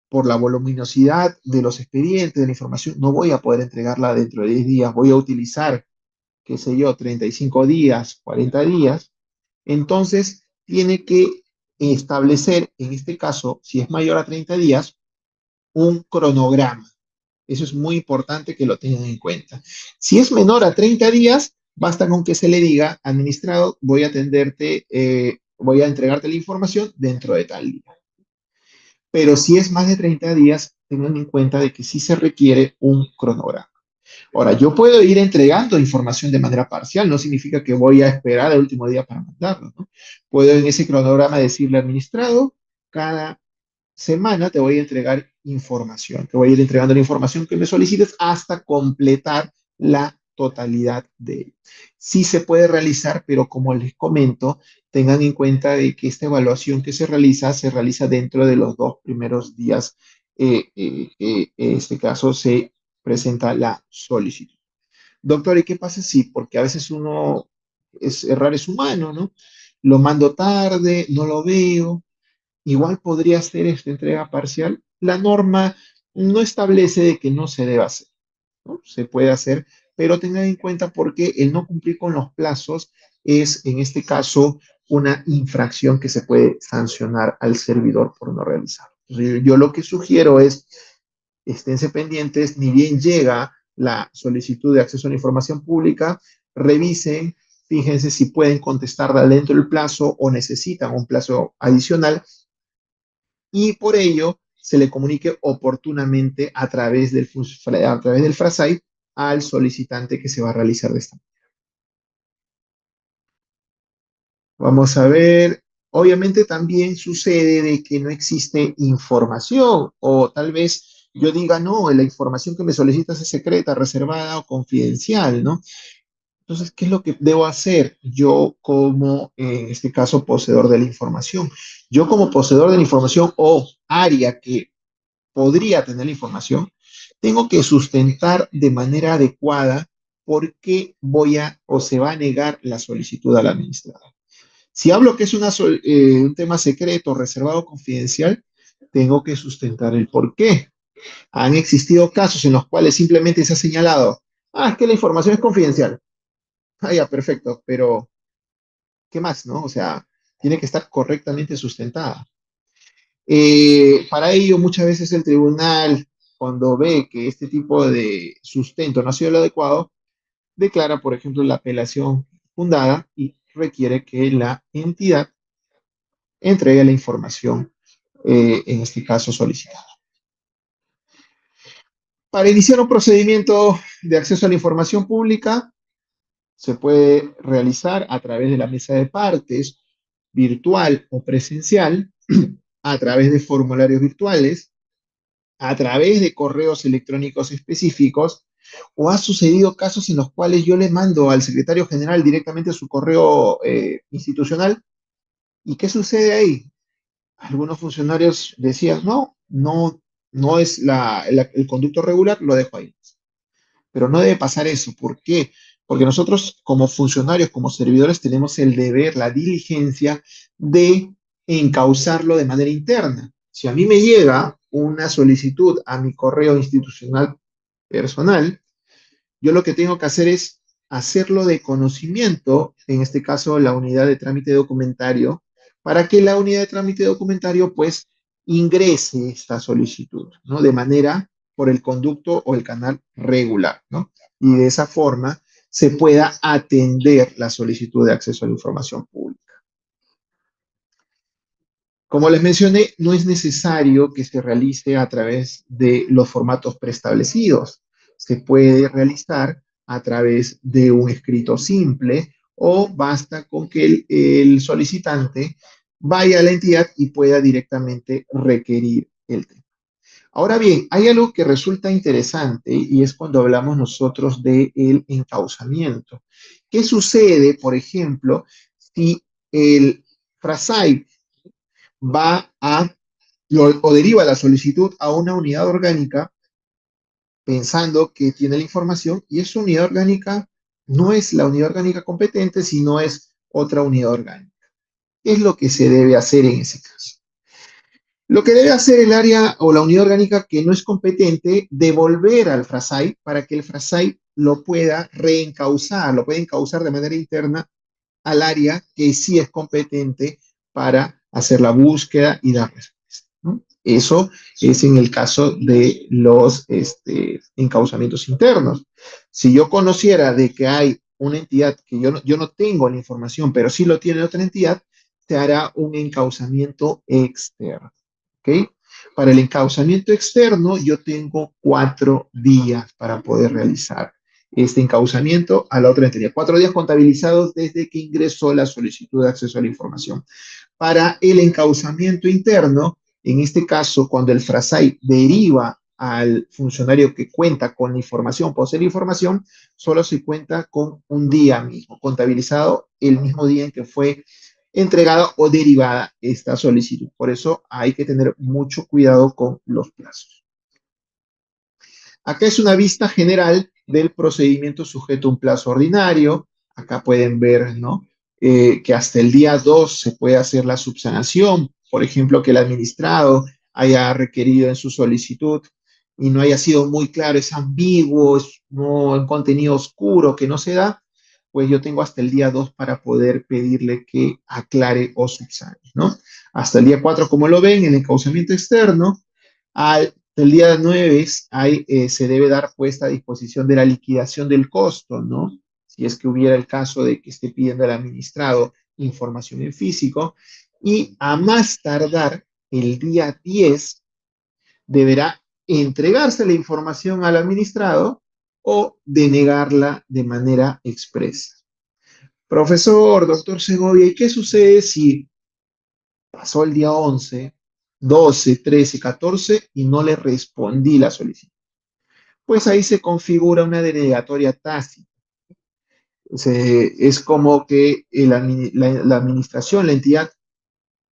por la voluminosidad de los expedientes, de la información, no voy a poder entregarla dentro de 10 días, voy a utilizar, qué sé yo, 35 días, 40 días, entonces tiene que establecer, en este caso, si es mayor a 30 días, un cronograma. Eso es muy importante que lo tengan en cuenta. Si es menor a 30 días, basta con que se le diga, administrado, voy a atenderte, voy a entregarte la información dentro de tal día. Pero si es más de 30 días, tengan en cuenta de que sí se requiere un cronograma. Ahora, yo puedo ir entregando información de manera parcial, no significa que voy a esperar el último día para mandarlo, ¿no? Puedo en ese cronograma decirle administrado, cada semana te voy a entregar información, te voy a ir entregando la información que me solicites hasta completar la totalidad de él. Sí se puede realizar, pero como les comento, tengan en cuenta de que esta evaluación que se realiza dentro de los 2 primeros días. En este caso se presenta la solicitud. Doctor, ¿y qué pasa si? Porque a veces errar es humano, ¿no? Lo mando tarde, no lo veo, igual podría hacer esta entrega parcial. La norma no establece de que no se deba hacer, ¿no? Se puede hacer, pero tengan en cuenta porque el no cumplir con los plazos es, en este caso, una infracción que se puede sancionar al servidor por no realizar. Entonces, yo lo que sugiero es, esténse pendientes, ni bien llega la solicitud de acceso a la información pública, revisen Fíjense si pueden contestarla dentro del plazo o necesitan un plazo adicional y por ello se le comunique oportunamente a través del FRASAI al solicitante que se va a realizar de esta. Vamos a ver, obviamente también sucede de que no existe información o tal vez yo diga, no, la información que me solicitas es secreta, reservada o confidencial, ¿no? Entonces, ¿qué es lo que debo hacer yo como, en este caso, poseedor de la información? Yo como poseedor de la información o área que podría tener la información, tengo que sustentar de manera adecuada por qué voy a o se va a negar la solicitud al administrador. Si hablo que es un tema secreto, reservado, confidencial, tengo que sustentar el por qué. Han existido casos en los cuales simplemente se ha señalado, es que la información es confidencial. Ya, perfecto, pero ¿qué más, no? O sea, tiene que estar correctamente sustentada. Para ello, muchas veces el tribunal, cuando ve que este tipo de sustento no ha sido lo adecuado, declara, por ejemplo, la apelación fundada y requiere que la entidad entregue la información, en este caso solicitada. Para iniciar un procedimiento de acceso a la información pública, se puede realizar a través de la mesa de partes, virtual o presencial, a través de formularios virtuales, a través de correos electrónicos específicos, o ha sucedido casos en los cuales yo le mando al secretario general directamente su correo institucional. ¿Y qué sucede ahí? Algunos funcionarios decían, no es el conducto regular, lo dejo ahí. Pero no debe pasar eso. ¿Por qué? Porque nosotros como funcionarios, como servidores, tenemos el deber, la diligencia de encauzarlo de manera interna. Si a mí me llega una solicitud a mi correo institucional personal, yo lo que tengo que hacer es hacerlo de conocimiento, en este caso la unidad de trámite documentario, para que la unidad de trámite documentario pues ingrese esta solicitud, ¿no? De manera por el conducto o el canal regular, ¿no? Y de esa forma se pueda atender la solicitud de acceso a la información pública. Como les mencioné, no es necesario que se realice a través de los formatos preestablecidos. Se puede realizar a través de un escrito simple o basta con que el solicitante vaya a la entidad y pueda directamente requerir el tema. Ahora bien, hay algo que resulta interesante y es cuando hablamos nosotros del encauzamiento. ¿Qué sucede, por ejemplo, si el FRASAI va a o deriva la solicitud a una unidad orgánica pensando que tiene la información y esa unidad orgánica no es la unidad orgánica competente, sino es otra unidad orgánica? ¿Qué es lo que se debe hacer en ese caso? Lo que debe hacer el área o la unidad orgánica que no es competente, devolver al FRASAI para que el FRASAI lo pueda reencauzar, lo puede encauzar de manera interna al área que sí es competente para hacer la búsqueda y dar respuesta, ¿no? Eso es en el caso de los encauzamientos internos. Si yo conociera de que hay una entidad que yo no tengo la información, pero sí lo tiene otra entidad, se hará un encauzamiento externo, ¿ok? Para el encauzamiento externo, yo tengo 4 días para poder realizar este encauzamiento a la otra entidad. 4 días contabilizados desde que ingresó la solicitud de acceso a la información. Para el encauzamiento interno, en este caso, cuando el FRASAI deriva al funcionario que cuenta con la información, posee la información, solo se cuenta con un día mismo, contabilizado el mismo día en que fue entregada o derivada esta solicitud. Por eso hay que tener mucho cuidado con los plazos. Acá es una vista general del procedimiento sujeto a un plazo ordinario. Acá pueden ver, ¿no? Que hasta el día 2 se puede hacer la subsanación. Por ejemplo, que el administrado haya requerido en su solicitud y no haya sido muy claro, es ambiguo, es no, en contenido oscuro que no se da, pues yo tengo hasta el día 2 para poder pedirle que aclare o subsane, ¿no? Hasta el día 4, como lo ven, el encauzamiento externo, el día 9 se debe dar puesta a disposición de la liquidación del costo, ¿no? si es que hubiera el caso de que esté pidiendo al administrado información en físico, y a más tardar el día 10 deberá entregarse la información al administrado o denegarla de manera expresa. Profesor, doctor Segovia, ¿y qué sucede si pasó el día 11, 12, 13, 14 y no le respondí la solicitud? Pues ahí se configura una denegatoria tácita. Es como que la administración, la entidad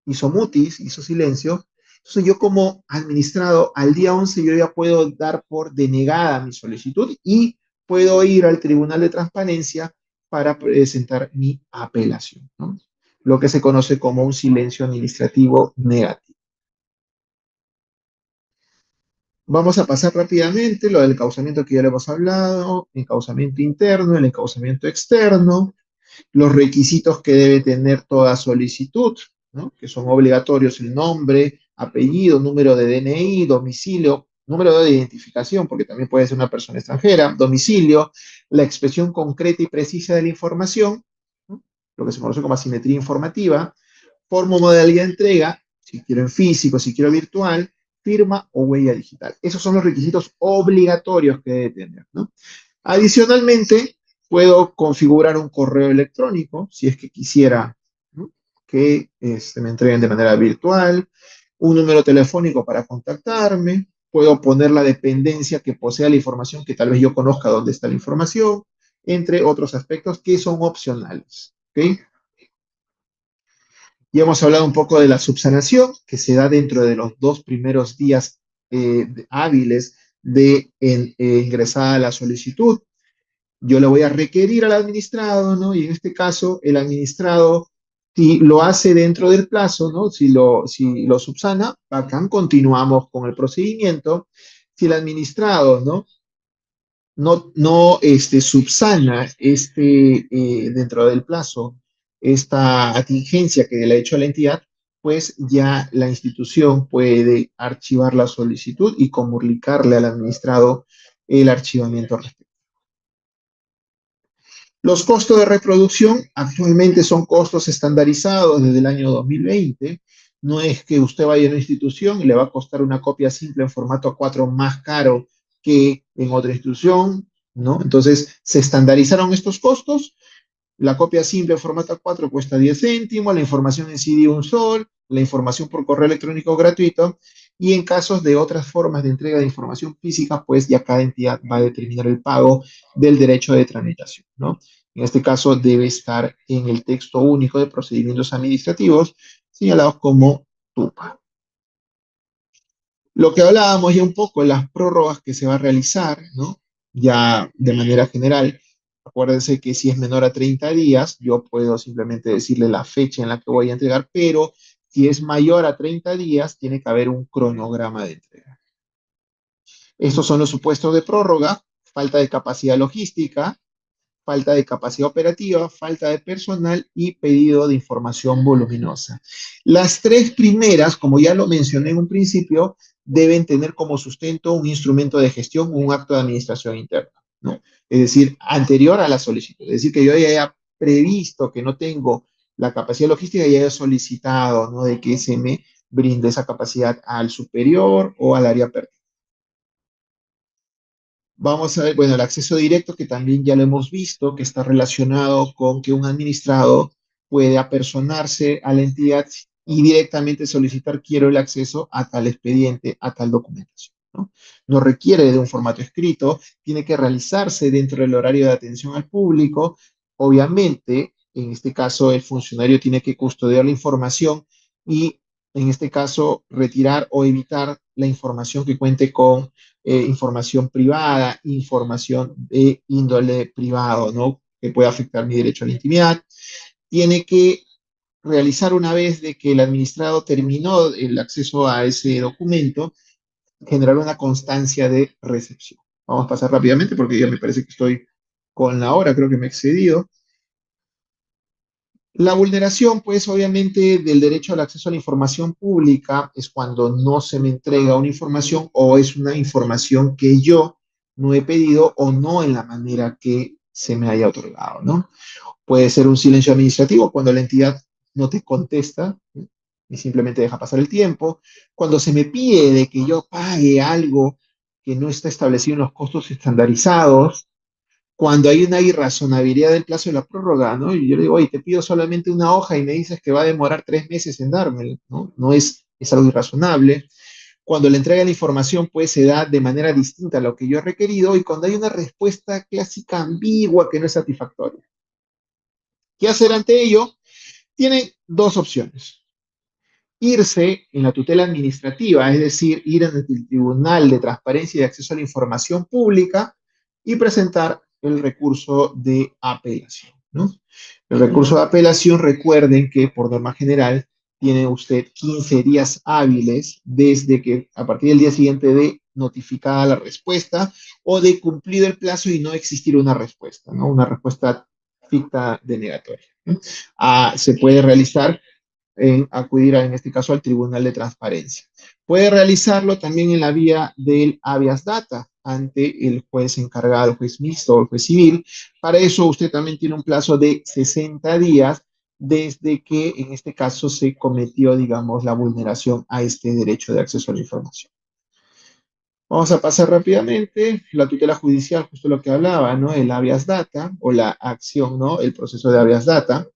hizo mutis, hizo silencio. Entonces yo como administrado al día 11 yo ya puedo dar por denegada mi solicitud y puedo ir al Tribunal de Transparencia para presentar mi apelación, ¿no? Lo que se conoce como un silencio administrativo negativo. Vamos a pasar rápidamente lo del encauzamiento que ya le hemos hablado, encauzamiento interno, el encauzamiento externo, los requisitos que debe tener toda solicitud, ¿no? Que son obligatorios: el nombre, apellido, número de DNI, domicilio, número de identificación, porque también puede ser una persona extranjera, domicilio, la expresión concreta y precisa de la información, ¿no? Lo que se conoce como asimetría informativa, forma o modalidad de entrega, si quiero en físico, si quiero virtual, firma o huella digital. Esos son los requisitos obligatorios que debe tener, ¿no? Adicionalmente, puedo configurar un correo electrónico si es que quisiera, ¿no?, que me entreguen de manera virtual, un número telefónico para contactarme, puedo poner la dependencia que posea la información, que tal vez yo conozca dónde está la información, entre otros aspectos que son opcionales. ¿Ok? Ya hemos hablado un poco de la subsanación, que se da dentro de los 2 primeros días hábiles de ingresada la solicitud. Yo le voy a requerir al administrado, ¿no? Y en este caso, el administrado, si lo hace dentro del plazo, ¿no? Si lo subsana, acá continuamos con el procedimiento. Si el administrado, ¿no? No subsana dentro del plazo esta atingencia que le ha hecho a la entidad, pues ya la institución puede archivar la solicitud y comunicarle al administrado el archivamiento respectivo. Los costos de reproducción actualmente son costos estandarizados desde el año 2020. No es que usted vaya a una institución y le va a costar una copia simple en formato A4 más caro que en otra institución, ¿no? Entonces, se estandarizaron estos costos. La copia simple en formato A4 cuesta 10 céntimos, la información en CD 1 sol, la información por correo electrónico gratuito, y en casos de otras formas de entrega de información física, pues ya cada entidad va a determinar el pago del derecho de tramitación, ¿no? En este caso debe estar en el texto único de procedimientos administrativos, señalados como TUPA. Lo que hablábamos ya un poco, las prórrogas que se va a realizar, ¿no? Ya de manera general, acuérdense que si es menor a 30 días, yo puedo simplemente decirle la fecha en la que voy a entregar, pero si es mayor a 30 días, tiene que haber un cronograma de entrega. Estos son los supuestos de prórroga: falta de capacidad logística, falta de capacidad operativa, falta de personal y pedido de información voluminosa. Las 3 primeras, como ya lo mencioné en un principio, deben tener como sustento un instrumento de gestión o un acto de administración interna, ¿no? Es decir, anterior a la solicitud. Es decir, que yo ya haya previsto que no tengo la capacidad logística y haya solicitado, ¿no?, de que se me brinde esa capacidad al superior o al área pertinente. Vamos a ver, bueno, el acceso directo, que también ya lo hemos visto, que está relacionado con que un administrado puede apersonarse a la entidad y directamente solicitar: quiero el acceso a tal expediente, a tal documentación, ¿no? No requiere de un formato escrito, tiene que realizarse dentro del horario de atención al público. Obviamente, en este caso, el funcionario tiene que custodiar la información y, en este caso, retirar o evitar la información que cuente con información privada, información de índole privado, ¿no?, que puede afectar mi derecho a la intimidad. Tiene que realizar, una vez de que el administrado terminó el acceso a ese documento, generar una constancia de recepción. Vamos a pasar rápidamente porque ya me parece que estoy con la hora, creo que me he excedido. La vulneración, pues, obviamente, del derecho al acceso a la información pública es cuando no se me entrega una información o es una información que yo no he pedido o no en la manera que se me haya otorgado, ¿no? Puede ser un silencio administrativo cuando la entidad no te contesta, ¿sí? Y simplemente deja pasar el tiempo. Cuando se me pide de que yo pague algo que no está establecido en los costos estandarizados, cuando hay una irrazonabilidad del plazo de la prórroga, ¿no? Y yo le digo, oye, te pido solamente una hoja y me dices que va a demorar 3 meses en dármela, ¿no? No es algo irrazonable. Cuando la entrega de la información, pues, se da de manera distinta a lo que yo he requerido y cuando hay una respuesta clásica ambigua que no es satisfactoria. ¿Qué hacer ante ello? Tienen dos opciones. Irse en la tutela administrativa, es decir, ir ante el Tribunal de Transparencia y de Acceso a la Información Pública y presentar el recurso de apelación, ¿no? El recurso de apelación, recuerden que por norma general tiene usted 15 días hábiles desde que a partir del día siguiente de notificada la respuesta o de cumplido el plazo y no existir una respuesta, ¿no? Una respuesta ficta denegatoria, ¿no? Se puede realizar en acudir, en este caso, al Tribunal de Transparencia. Puede realizarlo también en la vía del habeas data ante el juez encargado, el juez mixto o el juez civil. Para eso usted también tiene un plazo de 60 días desde que en este caso se cometió, digamos, la vulneración a este derecho de acceso a la información. Vamos a pasar rápidamente la tutela judicial, justo lo que hablaba, ¿no? El habeas data o la acción, ¿no? El proceso de habeas data.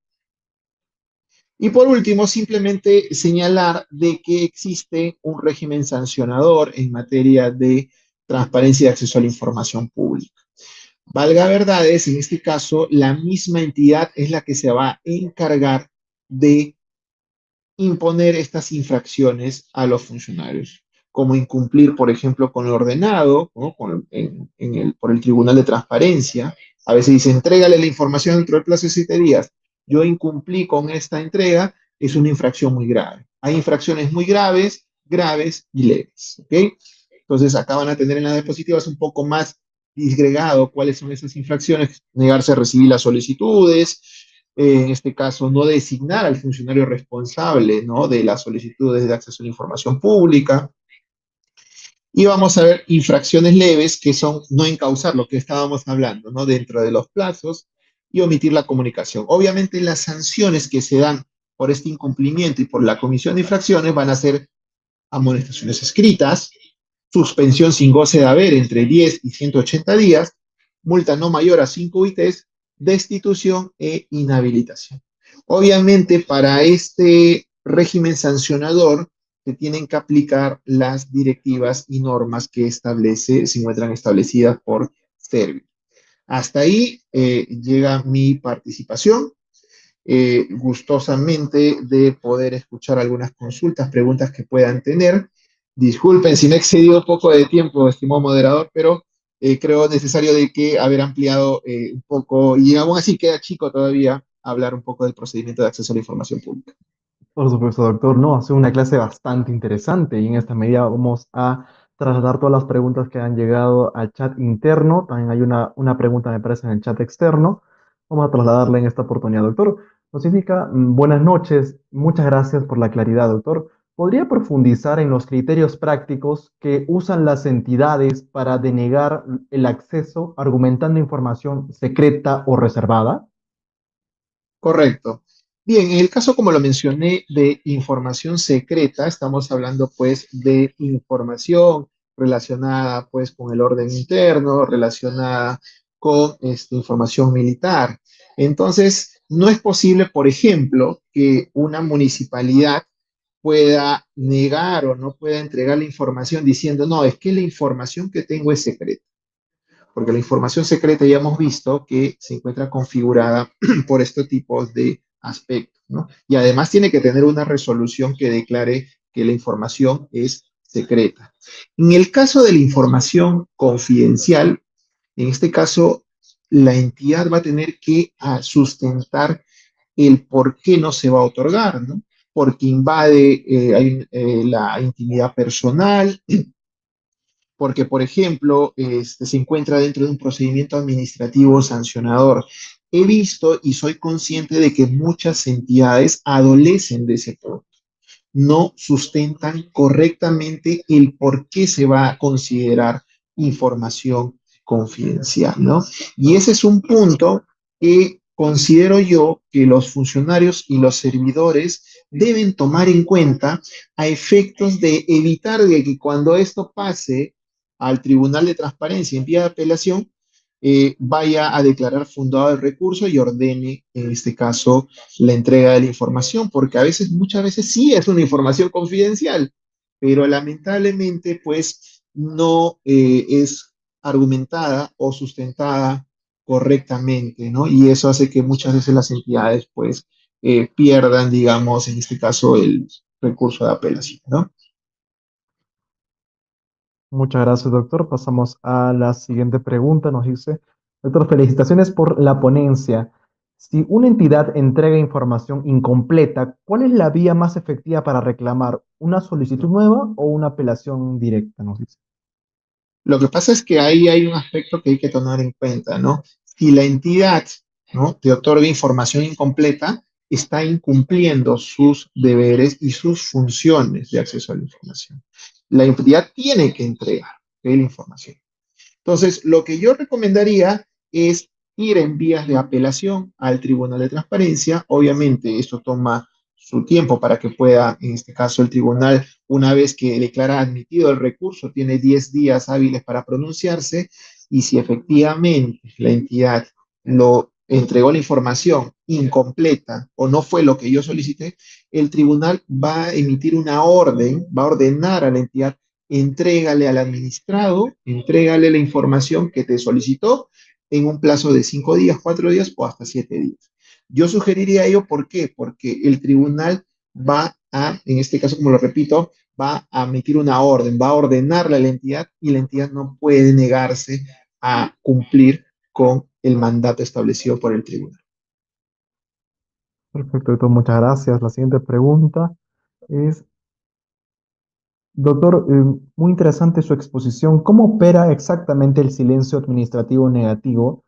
Y por último, simplemente señalar de que existe un régimen sancionador en materia de transparencia y acceso a la información pública. Valga verdades, en este caso, la misma entidad es la que se va a encargar de imponer estas infracciones a los funcionarios, como incumplir, por ejemplo, con lo ordenado, ¿no? Por el Tribunal de Transparencia. A veces dice, entrégale la información dentro del plazo de 7 días. Yo incumplí con esta entrega, es una infracción muy grave. Hay infracciones muy graves, graves y leves, ¿ok? Entonces, acá van a tener en las diapositivas un poco más disgregado cuáles son esas infracciones, negarse a recibir las solicitudes, en este caso, no designar al funcionario responsable, ¿no? De las solicitudes de acceso a la información pública. Y vamos a ver infracciones leves que son no encauzar lo que estábamos hablando, ¿no? Dentro de los plazos y omitir la comunicación. Obviamente las sanciones que se dan por este incumplimiento y por la comisión de infracciones van a ser amonestaciones escritas, suspensión sin goce de haber entre 10 y 180 días, multa no mayor a 5 UITs, destitución e inhabilitación. Obviamente, para este régimen sancionador se tienen que aplicar las directivas y normas que se encuentran establecidas por Servio. Hasta ahí llega mi participación. Gustosamente de poder escuchar algunas consultas, preguntas que puedan tener. Disculpen si me he excedido un poco de tiempo, estimado moderador, pero creo necesario de que haber ampliado un poco, y aún así queda chico todavía, hablar un poco del procedimiento de acceso a la información pública.
Por supuesto, doctor. No, ha sido una clase bastante interesante y en esta medida vamos a trasladar todas las preguntas que han llegado al chat interno. También hay una pregunta, me parece, en el chat externo. Vamos a trasladarla en esta oportunidad, doctor. Nos indica, buenas noches, muchas gracias por la claridad, doctor. ¿Podría profundizar en los criterios prácticos que usan las entidades para denegar el acceso argumentando información secreta o reservada?
Correcto. Bien, en el caso, como lo mencioné, de información secreta, estamos hablando pues de información relacionada pues con el orden interno, relacionada con información militar. Entonces, no es posible, por ejemplo, que una municipalidad pueda negar o no pueda entregar la información diciendo, no, es que la información que tengo es secreta, porque la información secreta ya hemos visto que se encuentra configurada por estos tipos de aspectos, ¿no? Y además tiene que tener una resolución que declare que la información es secreta. En el caso de la información confidencial, en este caso, la entidad va a tener que sustentar el por qué no se va a otorgar, ¿no? Porque invade la intimidad personal, porque, por ejemplo, se encuentra dentro de un procedimiento administrativo sancionador. He visto y soy consciente de que muchas entidades adolecen de ese punto. No sustentan correctamente el por qué se va a considerar información confidencial, ¿no? Y ese es un punto que considero yo que los funcionarios y los servidores deben tomar en cuenta a efectos de evitar de que cuando esto pase al Tribunal de Transparencia en vía de apelación, vaya a declarar fundado el recurso y ordene, en este caso, la entrega de la información, porque a veces, muchas veces sí es una información confidencial, pero lamentablemente, pues, no es argumentada o sustentada correctamente, ¿no? Y eso hace que muchas veces las entidades, pues, pierdan, digamos, en este caso, el recurso de apelación, ¿no?
Muchas gracias, doctor. Pasamos a la siguiente pregunta. Nos dice, doctor, felicitaciones por la ponencia. Si una entidad entrega información incompleta, ¿cuál es la vía más efectiva para reclamar? ¿Una solicitud nueva o una apelación directa? Nos dice.
Lo que pasa es que ahí hay un aspecto que hay que tomar en cuenta, ¿no? Si la entidad, ¿no?, te otorga información incompleta, está incumpliendo sus deberes y sus funciones de acceso a la información. La entidad tiene que entregar, ¿ok?, la información. Entonces, lo que yo recomendaría es ir en vías de apelación al Tribunal de Transparencia. Obviamente, esto toma su tiempo para que pueda, en este caso, el tribunal, una vez que declara admitido el recurso, tiene 10 días hábiles para pronunciarse, y si efectivamente la entidad lo entregó la información incompleta o no fue lo que yo solicité, el tribunal va a emitir una orden, va a ordenar a la entidad: entrégale al administrado, entrégale la información que te solicitó en un plazo de 5 días, 4 días o hasta 7 días. Yo sugeriría ello, ¿por qué? Porque el tribunal va a, en este caso, como lo repito, va a emitir una orden, va a ordenarle a la entidad, y la entidad no puede negarse a cumplir con el mandato establecido por el tribunal.
Perfecto, doctor. Muchas gracias. La siguiente pregunta es, doctor, muy interesante su exposición. ¿Cómo opera exactamente el silencio administrativo negativo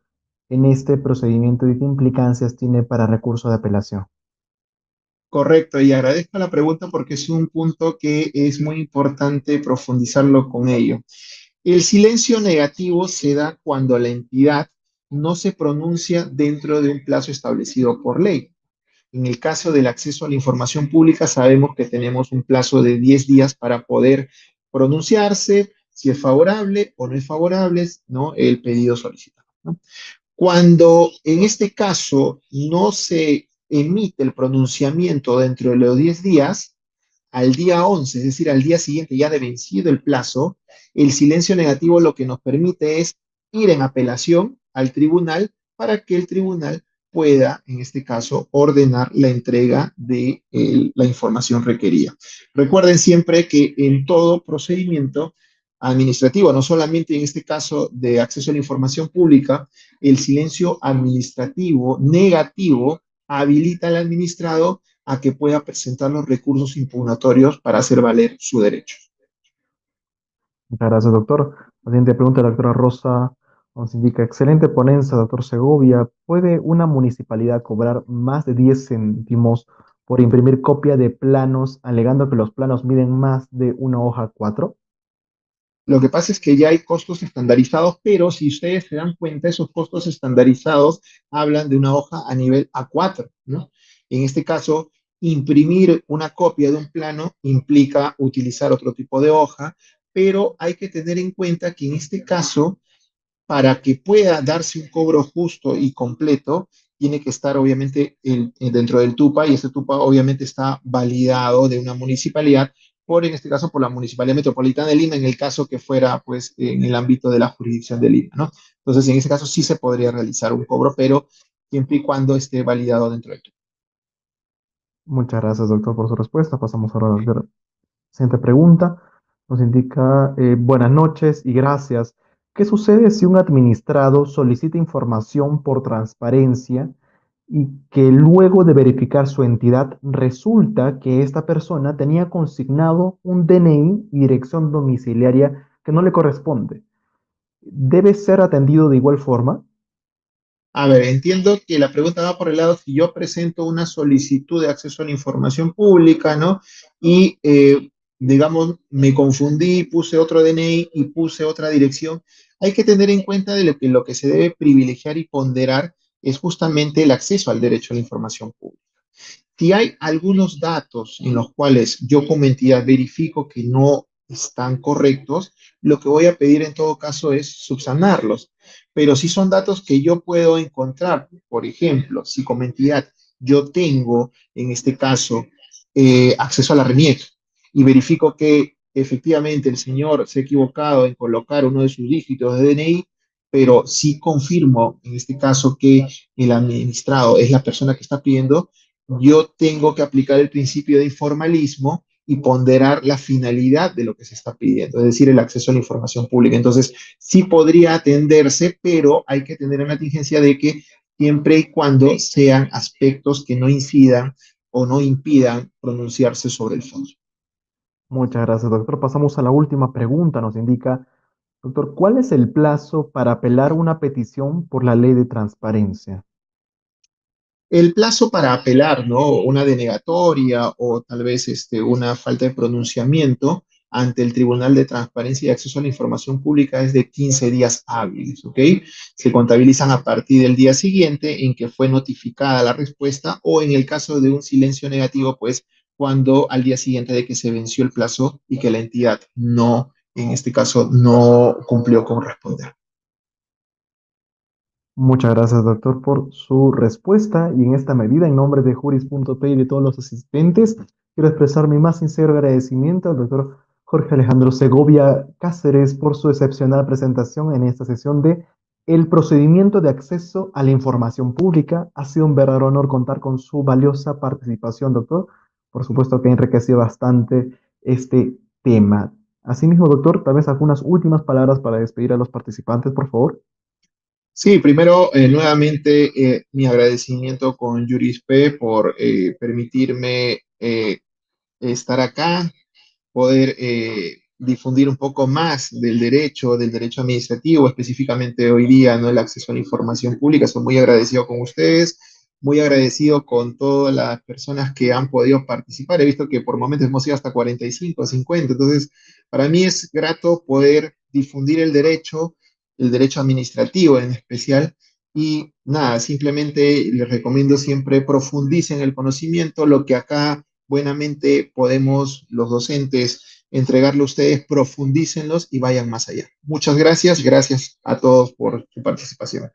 en este procedimiento y qué implicancias tiene para recurso de apelación?
Correcto, y agradezco la pregunta porque es un punto que es muy importante profundizarlo con ello. El silencio negativo se da cuando la entidad no se pronuncia dentro de un plazo establecido por ley. En el caso del acceso a la información pública, sabemos que tenemos un plazo de 10 días para poder pronunciarse, si es favorable o no es favorable, ¿no?, el pedido solicitado, ¿no? Cuando en este caso no se emite el pronunciamiento dentro de los 10 días, al día 11, es decir, al día siguiente ya de vencido el plazo, el silencio negativo lo que nos permite es ir en apelación al tribunal para que el tribunal pueda, en este caso, ordenar la entrega de la información requerida. Recuerden siempre que en todo procedimiento administrativo, no solamente en este caso de acceso a la información pública, el silencio administrativo negativo habilita al administrado a que pueda presentar los recursos impugnatorios para hacer valer su derecho.
Muchas gracias, doctor. La siguiente pregunta, la doctora Rosa nos indica, excelente ponencia, doctor Segovia. ¿Puede una municipalidad cobrar más de 10 céntimos por imprimir copia de planos, alegando que los planos miden más de una hoja 4?
Lo que pasa es que ya hay costos estandarizados, pero si ustedes se dan cuenta, esos costos estandarizados hablan de una hoja a nivel A4, ¿no? En este caso, imprimir una copia de un plano implica utilizar otro tipo de hoja, pero hay que tener en cuenta que en este caso, para que pueda darse un cobro justo y completo, tiene que estar obviamente dentro del TUPA, y ese TUPA obviamente está validado de una municipalidad, en este caso por la Municipalidad Metropolitana de Lima, en el caso que fuera pues en el ámbito de la jurisdicción de Lima, ¿no? Entonces, en ese caso sí se podría realizar un cobro, pero siempre y cuando esté validado dentro del TUPA.
Muchas gracias, doctor, por su respuesta. Pasamos ahora a la siguiente pregunta. Nos indica, buenas noches y gracias. ¿Qué sucede si un administrado solicita información por transparencia y que luego de verificar su entidad resulta que esta persona tenía consignado un DNI y dirección domiciliaria que no le corresponde? ¿Debe ser atendido de igual forma?
A ver, entiendo que la pregunta va por el lado: si yo presento una solicitud de acceso a la información pública, ¿no? Y, digamos, me confundí, puse otro DNI y puse otra dirección, hay que tener en cuenta de lo que se debe privilegiar y ponderar es justamente el acceso al derecho a la información pública. Si hay algunos datos en los cuales yo como entidad verifico que no están correctos, lo que voy a pedir en todo caso es subsanarlos. Pero si son datos que yo puedo encontrar, por ejemplo, si como entidad yo tengo, en este caso, acceso a la RENIEC y verifico que efectivamente el señor se ha equivocado en colocar uno de sus dígitos de DNI, pero sí confirmo en este caso que el administrado es la persona que está pidiendo, yo tengo que aplicar el principio de informalismo y ponderar la finalidad de lo que se está pidiendo, es decir, el acceso a la información pública. Entonces, sí podría atenderse, pero hay que tener en la tingencia de que siempre y cuando sean aspectos que no incidan o no impidan pronunciarse sobre el fondo.
Muchas gracias, doctor. Pasamos a la última pregunta. Nos indica, doctor, ¿cuál es el plazo para apelar una petición por la ley de transparencia?
El plazo para apelar, ¿no? Una denegatoria o tal vez una falta de pronunciamiento ante el Tribunal de Transparencia y Acceso a la Información Pública es de 15 días hábiles, ¿ok? Se contabilizan a partir del día siguiente en que fue notificada la respuesta o en el caso de un silencio negativo, pues cuando al día siguiente de que se venció el plazo y que la entidad no, en este caso, no cumplió con responder.
Muchas gracias, doctor, por su respuesta y en esta medida, en nombre de Juris.p y de todos los asistentes, quiero expresar mi más sincero agradecimiento al doctor Jorge Alejandro Segovia Cáceres por su excepcional presentación en esta sesión de El procedimiento de acceso a la información pública. Ha sido un verdadero honor contar con su valiosa participación, doctor. Por supuesto que ha enriquecido bastante este tema. Asimismo, doctor, tal vez algunas últimas palabras para despedir a los participantes, por favor.
Sí, primero, nuevamente, mi agradecimiento con Jurispe por permitirme estar acá, poder difundir un poco más del derecho administrativo, específicamente hoy día, ¿no? El acceso a la información pública. Soy muy agradecido con ustedes, muy agradecido con todas las personas que han podido participar. He visto que por momentos hemos ido hasta 45, 50. Entonces, para mí es grato poder difundir el derecho administrativo en especial. Y nada, simplemente les recomiendo siempre profundicen el conocimiento, lo que acá buenamente podemos los docentes entregarle a ustedes, profundícenlos y vayan más allá. Muchas gracias, gracias a todos por su participación.